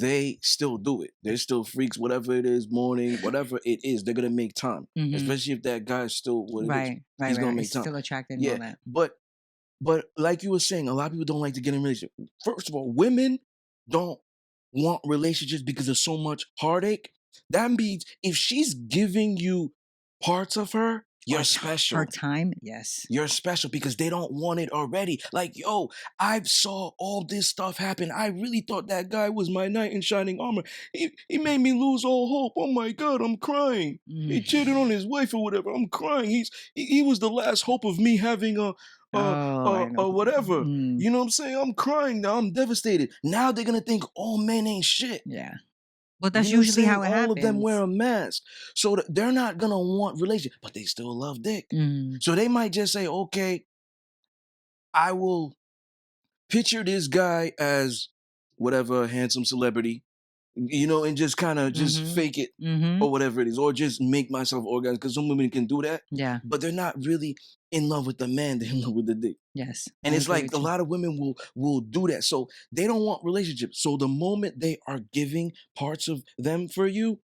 they still do it. They're still freaks, whatever it is, morning, whatever it is, they're gonna make time. Especially if that guy's still what it is. Right. He's gonna make time. Still attracted and all that. But like you were saying, a lot of people don't like to get in a relationship. First of all, women don't want relationships because there's so much heartache. That means if she's giving you parts of her, you're special. Her time, yes. You're special because they don't want it already. Like, yo, I saw all this stuff happen. I really thought that guy was my knight in shining armor. He made me lose all hope. Oh my God, I'm crying. He cheated on his wife or whatever. I'm crying. He was the last hope of me having a whatever. You know what I'm saying? I'm crying now. I'm devastated. Now they're gonna think all men ain't shit. Yeah. But that's usually how it happens. All of them wear a mask. So they're not going to want relationship, but they still love dick. So they might just say, okay, I will picture this guy as whatever handsome celebrity, and just kind of just Mm-hmm. fake it Mm-hmm. or whatever it is, or just make myself orgasm, because some women can do that, Yeah. but they're not really in love with the man, they're in love with the dick. Yes. And I it's agree like with a you. lot of women will do that. So they don't want relationships. So the moment they are giving parts of them for you,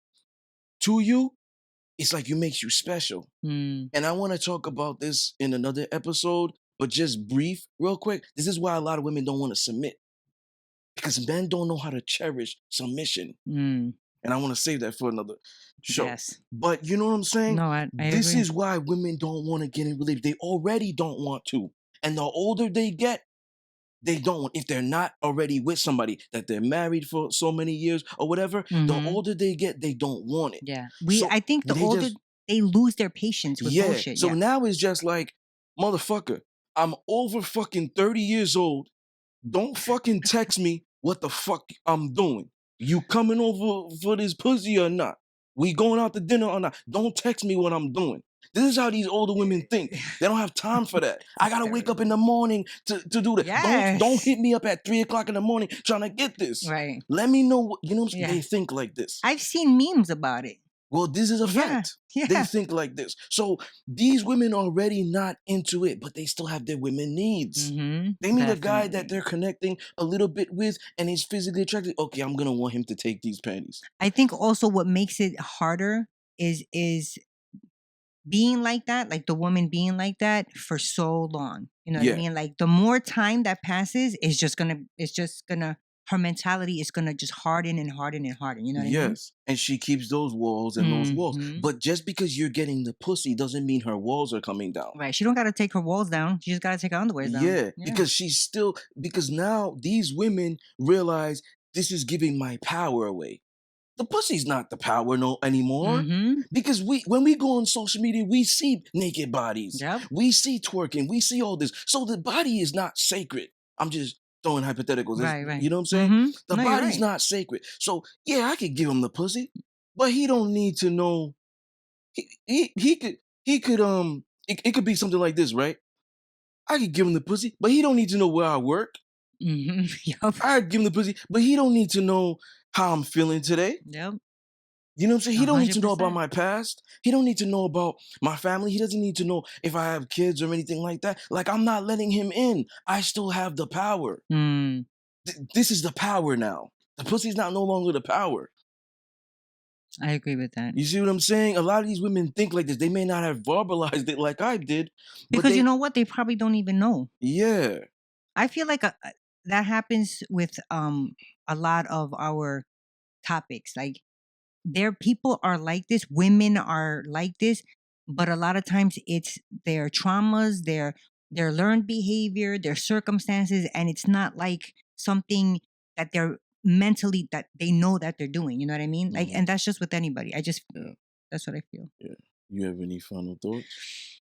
to you, it's like it makes you special. Mm. And I want to talk about this in another episode, but just brief, real quick. This is why a lot of women don't want to submit, because men don't know how to cherish submission. Mm. And I want to save that for another show. Yes. But you know what I'm saying? No, I This agree. is why women don't want to get in relationships. They already don't want to. And the older they get, they don't want, if they're not already with somebody that they're married for so many years or whatever, the Mm-hmm. older they get, they don't want it. Yeah. So I think the they older just, they lose their patience with yeah. bullshit. So Yeah. now it's just like, motherfucker, I'm over fucking 30 years old. Don't fucking text me what the fuck I'm doing. You coming over for this pussy or not? We going out to dinner or not? Don't text me what I'm doing. This is how these older women think. They don't have time for that. I gotta wake up in the morning to do that. Don't Yes. hit me up at 3 o'clock in the morning trying to get this. Right. Let me know what, Yeah. they think like this. I've seen memes about it. Well, this is a Yeah. fact. They Yeah. think like this. So these women are already not into it, but they still have their women needs. Mm-hmm. They meet a guy that Definitely. they're connecting a little bit with and he's physically attracted. Okay, I'm gonna want him to take these panties. I think also what makes it harder is being like that, like the woman being like that for so long. You know what I Yeah. mean? Like the more time that passes, it's just gonna her mentality is gonna just harden and harden and harden. You know what I mean? Yes. And she keeps those walls and those walls. Mm-hmm. But just because you're getting the pussy doesn't mean her walls are coming down. Right. She don't gotta take her walls down. She just gotta take her underwears down. Yeah. Because because now these women realize this is giving my power away. The pussy's not the power no anymore. Mm-hmm. Because when we go on social media, we see naked bodies. Yep. We see twerking. We see all this. So the body is not sacred. I'm just throwing hypotheticals. Right. You know what I'm saying? Mm-hmm. The No, you're body's right. not sacred. So yeah, I could give him the pussy, but he don't need to know. He could it could be something like this, right? I could give him the pussy, but he don't need to know where I work. Mm-hmm. Yep. I'd give him the pussy, but he don't need to know how I'm feeling today. Yep. You know what I'm saying? He don't need to know about 100%. my past. He don't need to know about my family. He doesn't need to know if I have kids or anything like that. Like, I'm not letting him in. I still have the power. Mm, This is the power now. The pussy's not no longer the power. I agree with that. You see what I'm saying? A lot of these women think like this. They may not have verbalized it like I did, but Because you know what? They probably don't even know. yeah. I feel like that happens with a lot of our topics. Like people are like this, women are like this, but a lot of times it's their traumas, their learned behavior, their circumstances, and it's not like something that they're mentally that they know that they're doing. You know what I mean? Like, and that's just with anybody. Yeah. That's what I feel. Yeah. You have any final thoughts?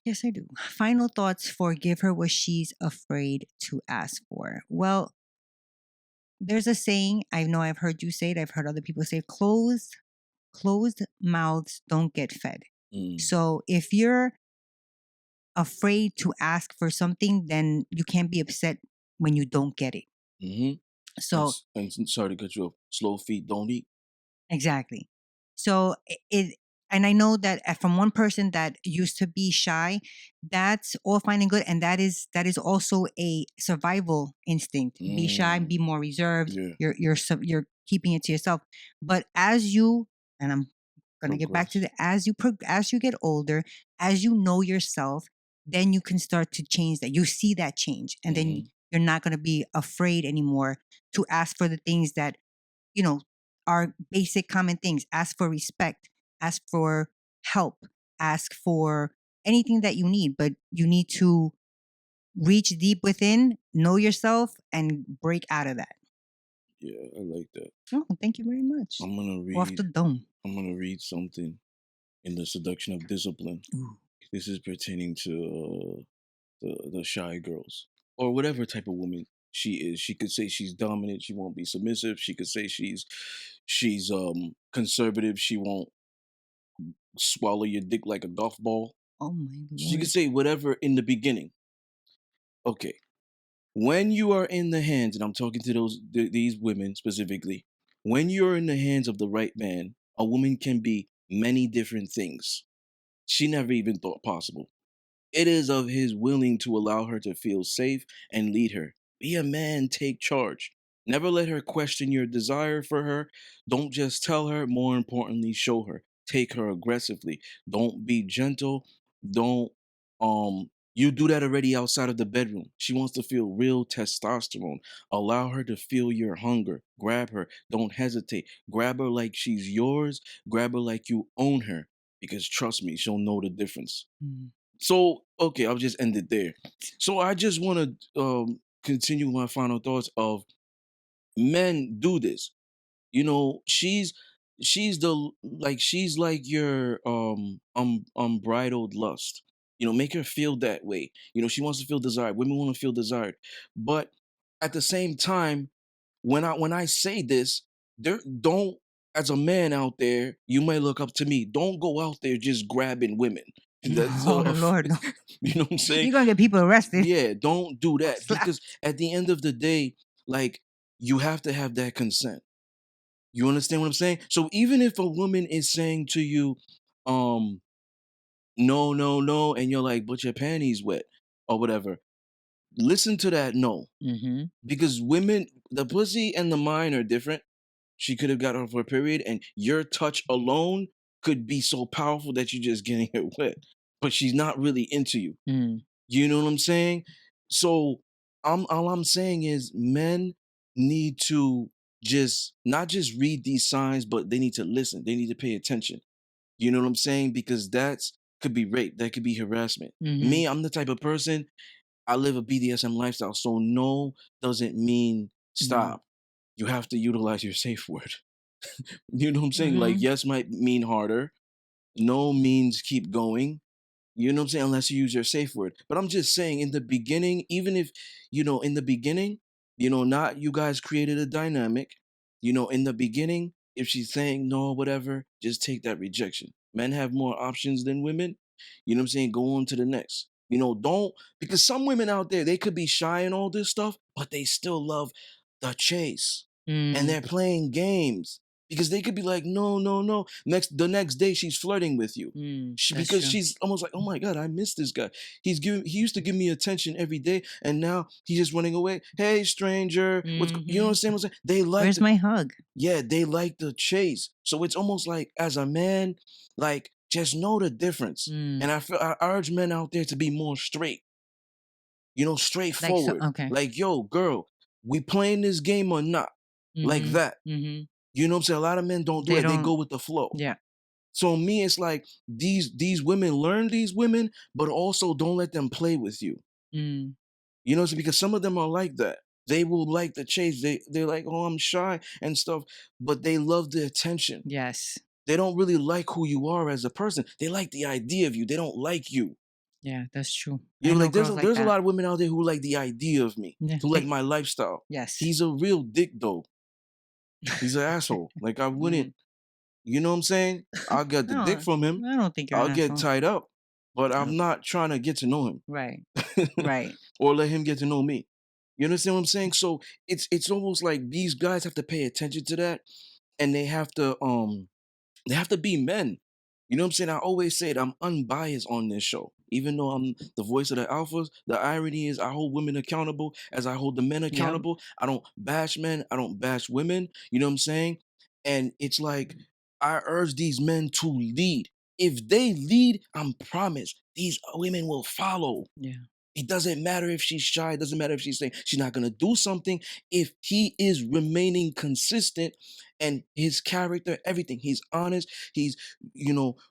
Yes, I do. Final thoughts for give her what she's afraid to ask for. Well, there's a saying, I know I've heard you say it, I've heard other people say closed mouths don't get fed. Mm. So if you're afraid to ask for something, then you can't be upset when you don't get it. Mm-hmm. So and sorry to cut you off. Slow feet don't eat. exactly. So and I know that from one person that used to be shy, that's all fine and good, and that is also a survival instinct. Be shy, be more reserved. Yeah. You're keeping it to yourself. But as you and I'm gonna get back to the as you get older, as you know yourself, then you can start to change that. You see that change, and then you're not gonna be afraid anymore to ask for the things that you know are basic common things. Ask for respect, ask for help, ask for anything that you need, but you need to reach deep within, know yourself, and break out of that. Yeah, I like that. Oh, thank you very much. I'm gonna read Off the dome. I'm gonna read something in the Seduction of Discipline. Ooh. This is pertaining to the shy girls or whatever type of woman she is. She could say she's dominant. She won't be submissive. She could say she's conservative. She won't swallow your dick like a golf ball. Oh my She could lord. say whatever in the beginning. Okay. When you are in the hands, and I'm talking to these women specifically, when you're in the hands of the right man, a woman can be many different things she never even thought possible. It is of his willing to allow her to feel safe and lead her. Be a man, take charge. Never let her question your desire for her. Don't just tell her, more importantly, show her. Take her aggressively. Don't be gentle. Don't you do that already outside of the bedroom. She wants to feel real testosterone. Allow her to feel your hunger. Grab her. Don't hesitate. Grab her like she's yours. Grab her like you own her. Because trust me, she'll know the difference. Mm. So, okay, I'll just end it there. So I just want to continue my final thoughts of men do this. You know, she's the like she's like your unbridled lust. You know, make her feel that way. You know, she wants to feel desired. Women want to feel desired. But at the same time, when I say this, there don't as a man out there, you might look up to me. Don't go out there just grabbing women. That's Oh Lord, no. you know what I'm saying? You're gonna get people arrested. Yeah, don't do that because Slapped. at the end of the day, like you have to have that consent. You understand what I'm saying? So even if a woman is saying to you, um, no, no, no, and you're like, but your panties wet or whatever, listen to that no. Mm-hmm. Because women, the pussy and the mind are different. She could have got off her period, and your touch alone could be so powerful that you're just getting her wet. But she's not really into you. Mm. You know what I'm saying? So all I'm saying is men need to just not just read these signs, but they need to listen. They need to pay attention. You know what I'm saying? Because that's could be rape, that could be harassment. Mm-hmm. Me, I'm the type of person I live a BDSM lifestyle. So no doesn't mean stop. You have to utilize your safe word. You know what I'm saying? Like Mm-hmm. yes might mean harder. No means keep going. You know what I'm saying? Unless you use your safe word. But I'm just saying in the beginning, even if, in the beginning, not you guys created a dynamic, in the beginning, if she's saying no, whatever, just take that rejection. Men have more options than women. You know what I'm saying? Go on to the next. Don't, because some women out there, they could be shy and all this stuff, but they still love the chase. And Mm. they're playing games because they could be like, no, no, no. The next day she's flirting with you. That's Because true. she's almost like, oh my god, I miss this guy. He used to give me attention every day, and now he's just running away. Hey, stranger, you know what I'm saying? They like Where's my hug? yeah, they like the chase. So it's almost like as a man, like just know the difference. And I urge men out there to be more straight, Like so. straightforward. Okay. Like, yo, girl, we playing this game or not? Like that. Mm-hmm. You know what I'm saying? A lot of men don't do They it. They don't. go with the flow. Yeah. So me, it's like these women learn these women, but also don't let them play with you. Mm. You know, because some of them are like that. They will like the chase. They're like, oh, I'm shy and stuff, but they love the attention. Yes. They don't really like who you are as a person. They like the idea of you. They don't like you. Yeah, that's true. You I know, know like there's girls like a that. lot of women out there who like the idea of me, Yeah, who like my lifestyle. yes. He's a real dick though. He's an asshole. Like I wouldn't. You know what I'm saying? I'll get the dick from him. I don't think you're I'll an get asshole. tied up, but I'm not trying to get to know him. Right. Right. Or let him get to know me. You understand what I'm saying? So it's almost like these guys have to pay attention to that, and they have to be men. You know what I'm saying? I always say it, I'm unbiased on this show. Even though I'm the voice of the alphas, the irony is I hold women accountable as I hold the men accountable. I don't bash men, I don't bash women. You know what I'm saying? And it's like I urge these men to lead. If they lead, I'm promised these women will follow. Yeah. It doesn't matter if she's shy. It doesn't matter if she's saying she's not going to do something. If he is remaining consistent and his character, everything, he's honest, he's,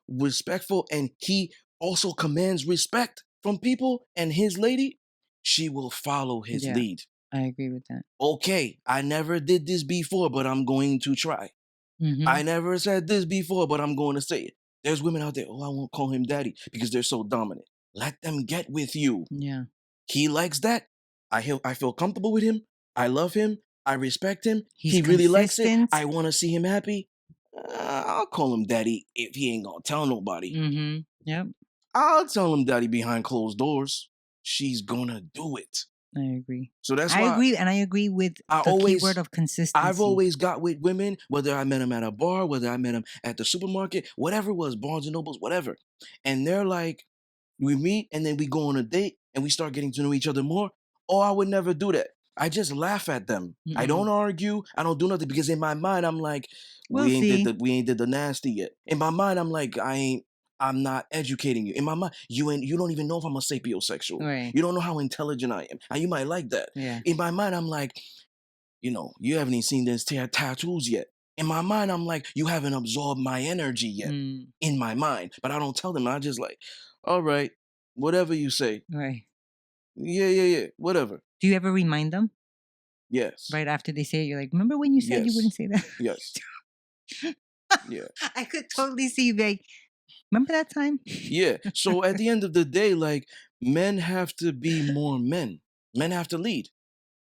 respectful, and he also commands respect from people and his lady, she will follow his Yeah. lead. I agree with that. Okay, I never did this before, but I'm going to try. I never said this before, but I'm going to say it. There's women out there, oh, I won't call him daddy because they're so dominant. Let them get with you. Yeah. He likes that. I feel comfortable with him. I love him. I respect him. He's he really likes it. consistent. I want to see him happy. I'll call him daddy if he ain't gonna tell nobody. Yep. I'll tell him daddy behind closed doors. She's gonna do it. I agree. So that's I why agree, and I agree with I the always keyword of consistency. I've always got with women, whether I met them at a bar, whether I met them at the supermarket, whatever it was, Barnes and Nobles, whatever. And they're like, we meet and then we go on a date and we start getting to know each other more. Oh, I would never do that. I just laugh at them. I don't argue. I don't do nothing because in my mind I'm like, We'll see. we ain't did the nasty yet. In my mind I'm like, I'm not educating you. In my mind, you don't even know if I'm a sapiosexual. Right. You don't know how intelligent I am. And you might like that. Yeah. In my mind, I'm like, you haven't even seen this tattoos yet. In my mind, I'm like, you haven't absorbed my energy yet. In my mind. But I don't tell them. I just like, all right, whatever you say. Right. Yeah, whatever. Do you ever remind them? Yes. Right after they say it, you're like, remember when you said you wouldn't say that? Yes. Yeah. I could totally see you like, remember that time? Yeah. So at the end of the day, like, men have to be more men. Men have to lead.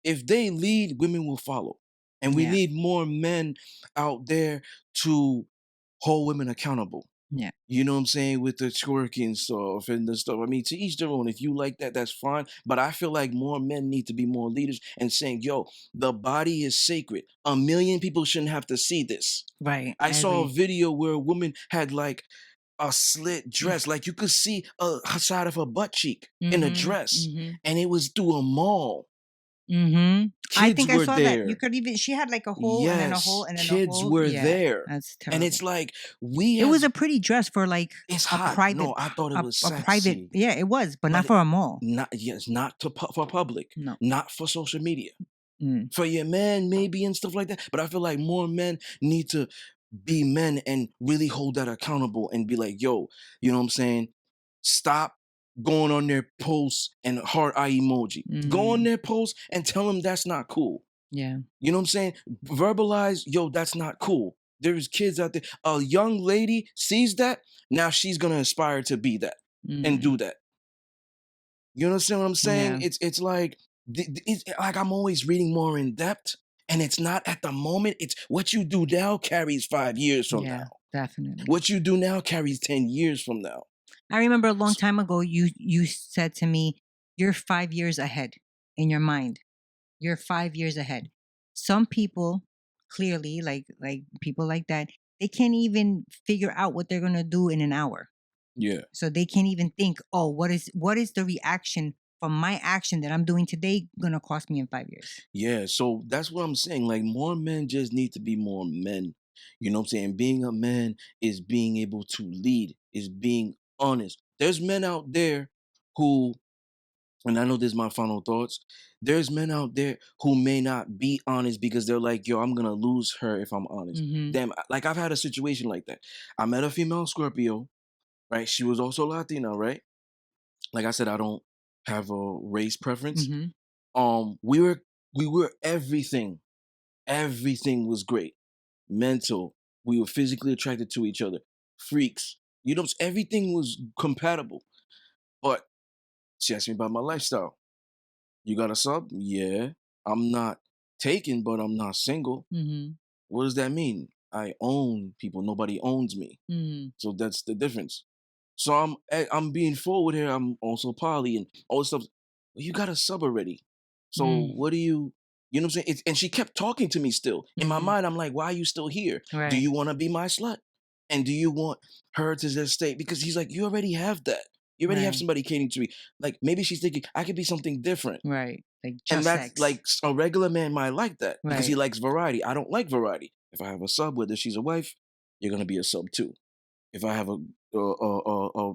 If they lead, women will follow. And we Yeah. need more men out there to hold women accountable. Yeah. You know what I'm saying? With the twerking stuff and the stuff. I mean, to each their own. If you like that, that's fine. But I feel like more men need to be more leaders and saying, yo, the body is sacred. 1 million people shouldn't have to see this. Right. I saw a agree. video where a woman had like a slit dress. Like you could see a side of her butt cheek in a dress. And it was through a mall. I think I were saw there. that. You could even, she had like a hole and then a hole and then a kids hole. were Yeah, there. That's terrible. And it's like it was a pretty dress for like it's a hot. private. No, I thought it was a private. sexy. Yeah, it was, but not for a mall. Not for public. No. Not for social media. For your man, maybe, and stuff like that. But I feel like more men need to be men and really hold that accountable and be like, yo, you know what I'm saying? Stop going on their posts and heart eye emoji. Go on their posts and tell them that's not cool. Yeah. You know what I'm saying? Verbalize, yo, that's not cool. There's kids out there. A young lady sees that, now she's gonna aspire to be that and do that. You understand what I'm saying? Yeah. It's like I'm always reading more in depth, and it's not at the moment. It's what you do now carries 5 years from now. Definitely. What you do now carries 10 years from now. I remember a long time ago, you said to me, you're 5 years ahead in your mind. You're 5 years ahead. Some people, clearly, like people like that, they can't even figure out what they're gonna do in an hour. Yeah. So they can't even think, oh, what is the reaction from my action that I'm doing today gonna cost me in 5 years? Yeah, so that's what I'm saying. Like more men just need to be more men. You know what I'm saying? Being a man is being able to lead, is being honest. There's men out there who, and I know this is my final thoughts. There's men out there who may not be honest because they're like, yo, I'm gonna lose her if I'm honest. Damn, like I've had a situation like that. I met a female Scorpio, right? She was also Latina, right? Like I said, I don't have a race preference. We were everything. Everything was great. Mental. We were physically attracted to each other. Freaks. You know, everything was compatible. But she asked me about my lifestyle. You got a sub? Yeah. I'm not taken, but I'm not single. What does that mean? I own people. Nobody owns me. So that's the difference. So I'm being full with her. I'm also poly and all this stuff. Well, you got a sub already. So what do you know what I'm saying? And she kept talking to me still. In my mind, I'm like, why are you still here? Right. Do you want to be my slut? And do you want her to just stay? Because he's like, you already have that. You already have somebody catering to me. Like maybe she's thinking, I could be something different. Right. Like just And that's sex. like a regular man might like that because he Right. likes variety. I don't like variety. If I have a sub, whether she's a wife, you're gonna be a sub too. If I have a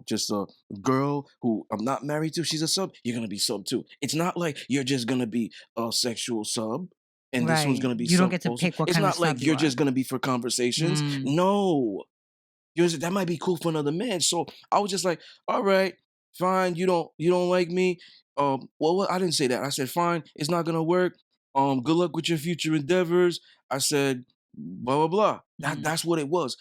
just a girl who I'm not married to, she's a sub, you're gonna be sub too. It's not like you're just gonna be a sexual sub and this one's Right. gonna be You don't sub get to also. pick what It's kind of not like sub you you're are. just gonna be for conversations. No. That might be cool for another man. So I was just like, all right, fine, you don't like me. Well, I didn't say that. I said, fine, it's not gonna work. Good luck with your future endeavors. I said, blah blah blah. That's what it was.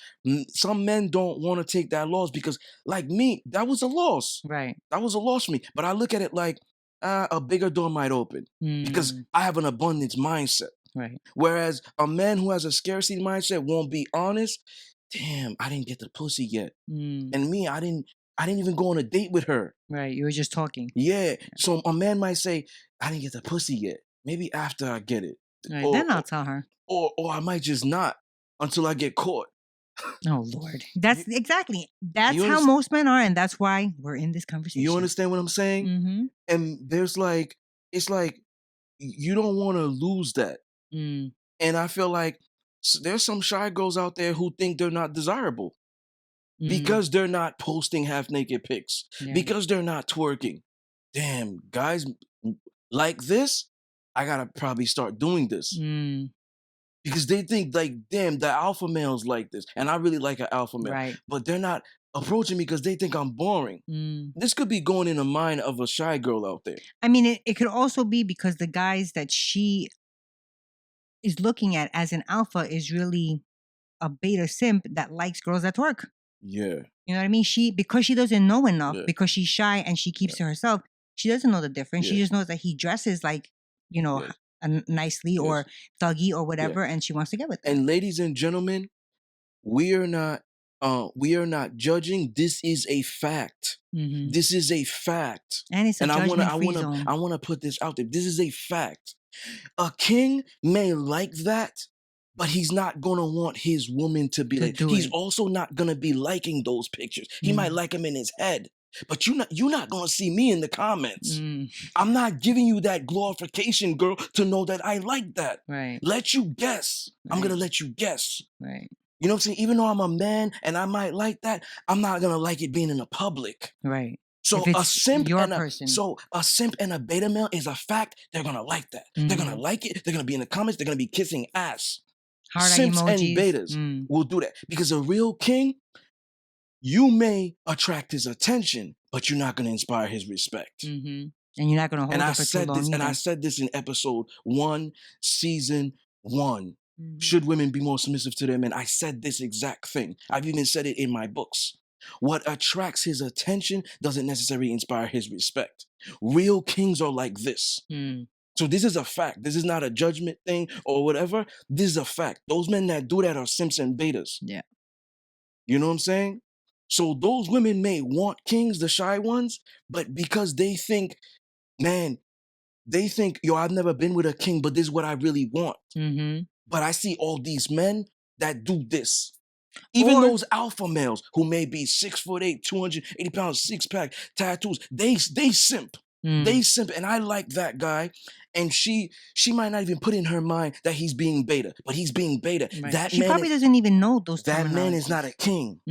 Some men don't want to take that loss because, like me, that was a loss. Right. That was a loss for me. But I look at it like a bigger door might open because I have an abundance mindset. Right. Whereas a man who has a scarcity mindset won't be honest. Damn, I didn't get the pussy yet. And me, I didn't even go on a date with her. Right. You were just talking. Yeah. So a man might say, I didn't get the pussy yet. Maybe after I get it, Right. or Then I'll tell her. or I might just not until I get caught. Oh Lord, that's You, exactly. That's you how understand? most men are, and that's why we're in this conversation. You understand what I'm saying? Mm-hmm. And there's like, it's like you don't want to lose that. Mm. And I feel like there's some shy girls out there who think they're not desirable because they're not posting half naked pics, Yeah. because they're not twerking. Damn, guys like this, I gotta probably start doing this. Mm. Because they think like, damn, the alpha male's like this. And I really like an alpha male. Right. But they're not approaching me because they think I'm boring. Mm. This could be going in the mind of a shy girl out there. I mean, it could also be because the guys that she is looking at as an alpha is really a beta simp that likes girls that twerk. Yeah. You know what I mean? Because she doesn't know enough, Yeah. because she's shy and she keeps to herself, she doesn't know the difference. She Yeah. just knows that he dresses like, Yes. nicely or thuggy or whatever, and she wants to get with that. And ladies and gentlemen, we are not judging. This is a fact. Mhm. This is a fact. And it's a judgment-free zone. I wanna put this out there. This is a fact. A king may like that, but he's not gonna want his woman to be like. He's also not gonna be liking those pictures. He might like them in his head, but you're not gonna see me in the comments. I'm not giving you that glorification, girl, to know that I like that. Right. Let you guess. Right. I'm gonna let you guess. Right. You know what I'm saying? Even though I'm a man and I might like that, I'm not gonna like it being in the public. Right. So If a it's simp your and person. a simp and a beta male is a fact. They're gonna like that. They're gonna like it. They're gonna be in the comments. They're gonna be kissing ass. Heart Simps and emojis. betas will do that because a real king, you may attract his attention, but you're not gonna inspire his respect. And you're not gonna hold it for too long. And I said this in episode 1, season 1. Should women be more submissive to their men? I said this exact thing. I've even said it in my books. What attracts his attention doesn't necessarily inspire his respect. Real kings are like this. So this is a fact. This is not a judgment thing or whatever. This is a fact. Those men that do that are simps and betas. Yeah. You know what I'm saying? So those women may want kings, the shy ones, but because they think, man, yo, I've never been with a king, but this is what I really want. But I see all these men that do this. Even those alpha males who may be 6'8", 280 pounds, 6-pack, tattoos, they simp. They simp, and I like that guy. And she might not even put in her mind that he's being beta, but he's being beta. Right. She probably doesn't even know those. That man is not a king.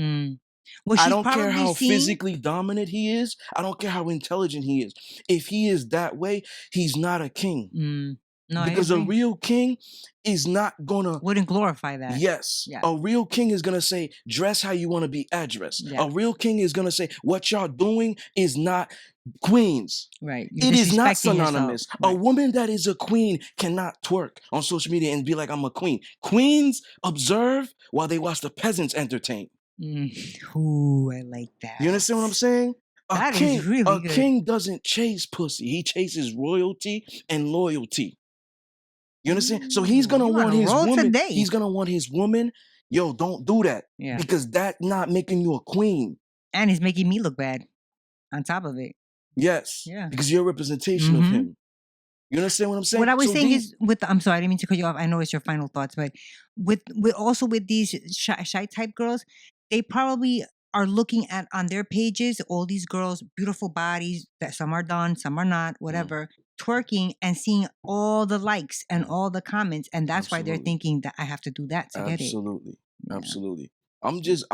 Well, I don't care how physically dominant he is. I don't care how intelligent he is. If he is that way, he's not a king. No, because a real king is not wouldn't glorify that. Yes. Yeah. A real king is gonna say, dress how you want to be addressed. Yeah. A real king is gonna say, what y'all doing is not queens. Right. It is not synonymous. Right. A woman that is a queen cannot twerk on social media and be like, I'm a queen. Queens observe while they watch the peasants entertain. Ooh, I like that. You understand what I'm saying? That is really good. A king doesn't chase pussy. He chases royalty and loyalty. You understand? So he's gonna want his woman. Today. He's gonna want his woman. Yo, don't do that. Yeah. Because that's not making you a queen. And he's making me look bad on top of it. Yes. Yeah. Because you're a representation of him. You understand what I'm saying? What I was saying is I'm sorry, I didn't mean to cut you off. I know it's your final thoughts, but with these shy type girls, they probably are looking at on their pages all these girls, beautiful bodies that some are done, some are not, whatever, twerking and seeing all the likes and all the comments, and that's why they're thinking that I have to do that to get it. Absolutely, absolutely. I'm just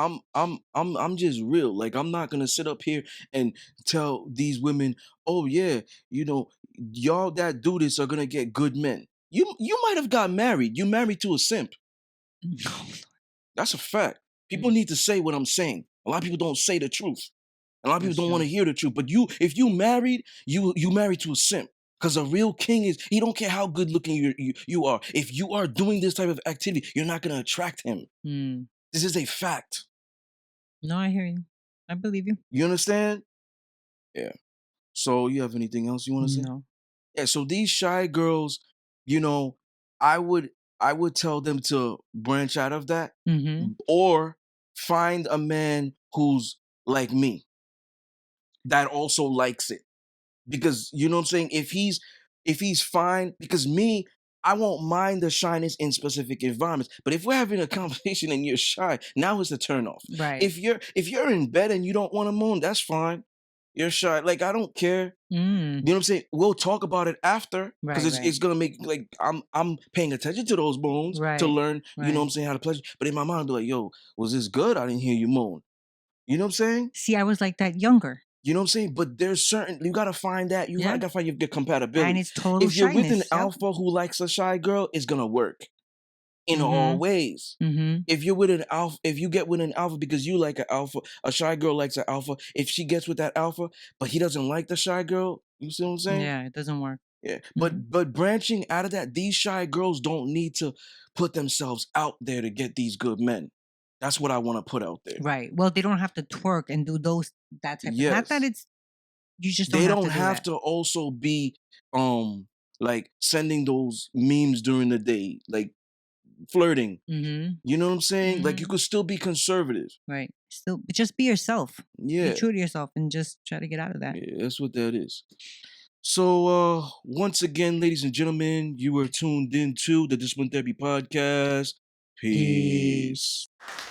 real. Like, I'm not gonna sit up here and tell these women, oh yeah, you know, y'all that do this are gonna get good men. You might have got married. You married to a simp. That's a fact. People need to say what I'm saying. A lot of people don't say the truth. A lot of people don't want to hear the truth. But if you married, you married to a simp. Because a real king he don't care how good looking you are. If you are doing this type of activity, you're not gonna attract him. This is a fact. No, I hear you. I believe you. You understand? Yeah. So you have anything else you want to say? No. Yeah. So these shy girls, you know, I would tell them to branch out of that, or find a man who's like me that also likes it. Because you know what I'm saying? If he's If he's fine, because me, I won't mind the shyness in specific environments. But if we're having a conversation and you're shy, now it's a turnoff. Right. If you're in bed and you don't want to moan, that's fine. You're shy. Like, I don't care. Mm. You know what I'm saying? We'll talk about it after, because Right, it's gonna make, like, I'm paying attention to those moans to Right, learn. You know what I'm right. saying, how to pleasure. But in my mind, I'll be like, yo, was this good? I didn't hear you moan. You know what I'm saying? See, I was like that younger, You know what I'm saying? But there's certain, you gotta find that. You Yeah. gotta find your and compatibility. it's total If you're with an shyness. Yep. alpha who likes a shy girl, it's gonna work in all Mhm. ways. Mhm. If you're with an alpha, if you get with an alpha because you like an alpha, a shy girl likes an alpha. If she gets with that alpha, but he doesn't like the shy girl, you see what I'm saying? Yeah, it doesn't work. Yeah. Mhm. But branching out of that, these shy girls don't need to put themselves out there to get these good men. That's what I want to put out there. Right. Well, they don't have to twerk and do that type of. Not that Yes. it's you just They don't have don't to do have that. to also be like sending those memes during the day, like flirting. Mhm. You know what I'm saying? Like, you Mhm. could still be conservative. Right. Still, just be yourself. Be Yeah. true to yourself and just try to get out of that. Yeah, that's what that is. So once again, ladies and gentlemen, you were tuned in to the Discipline Therapy Podcast. Peace. Peace.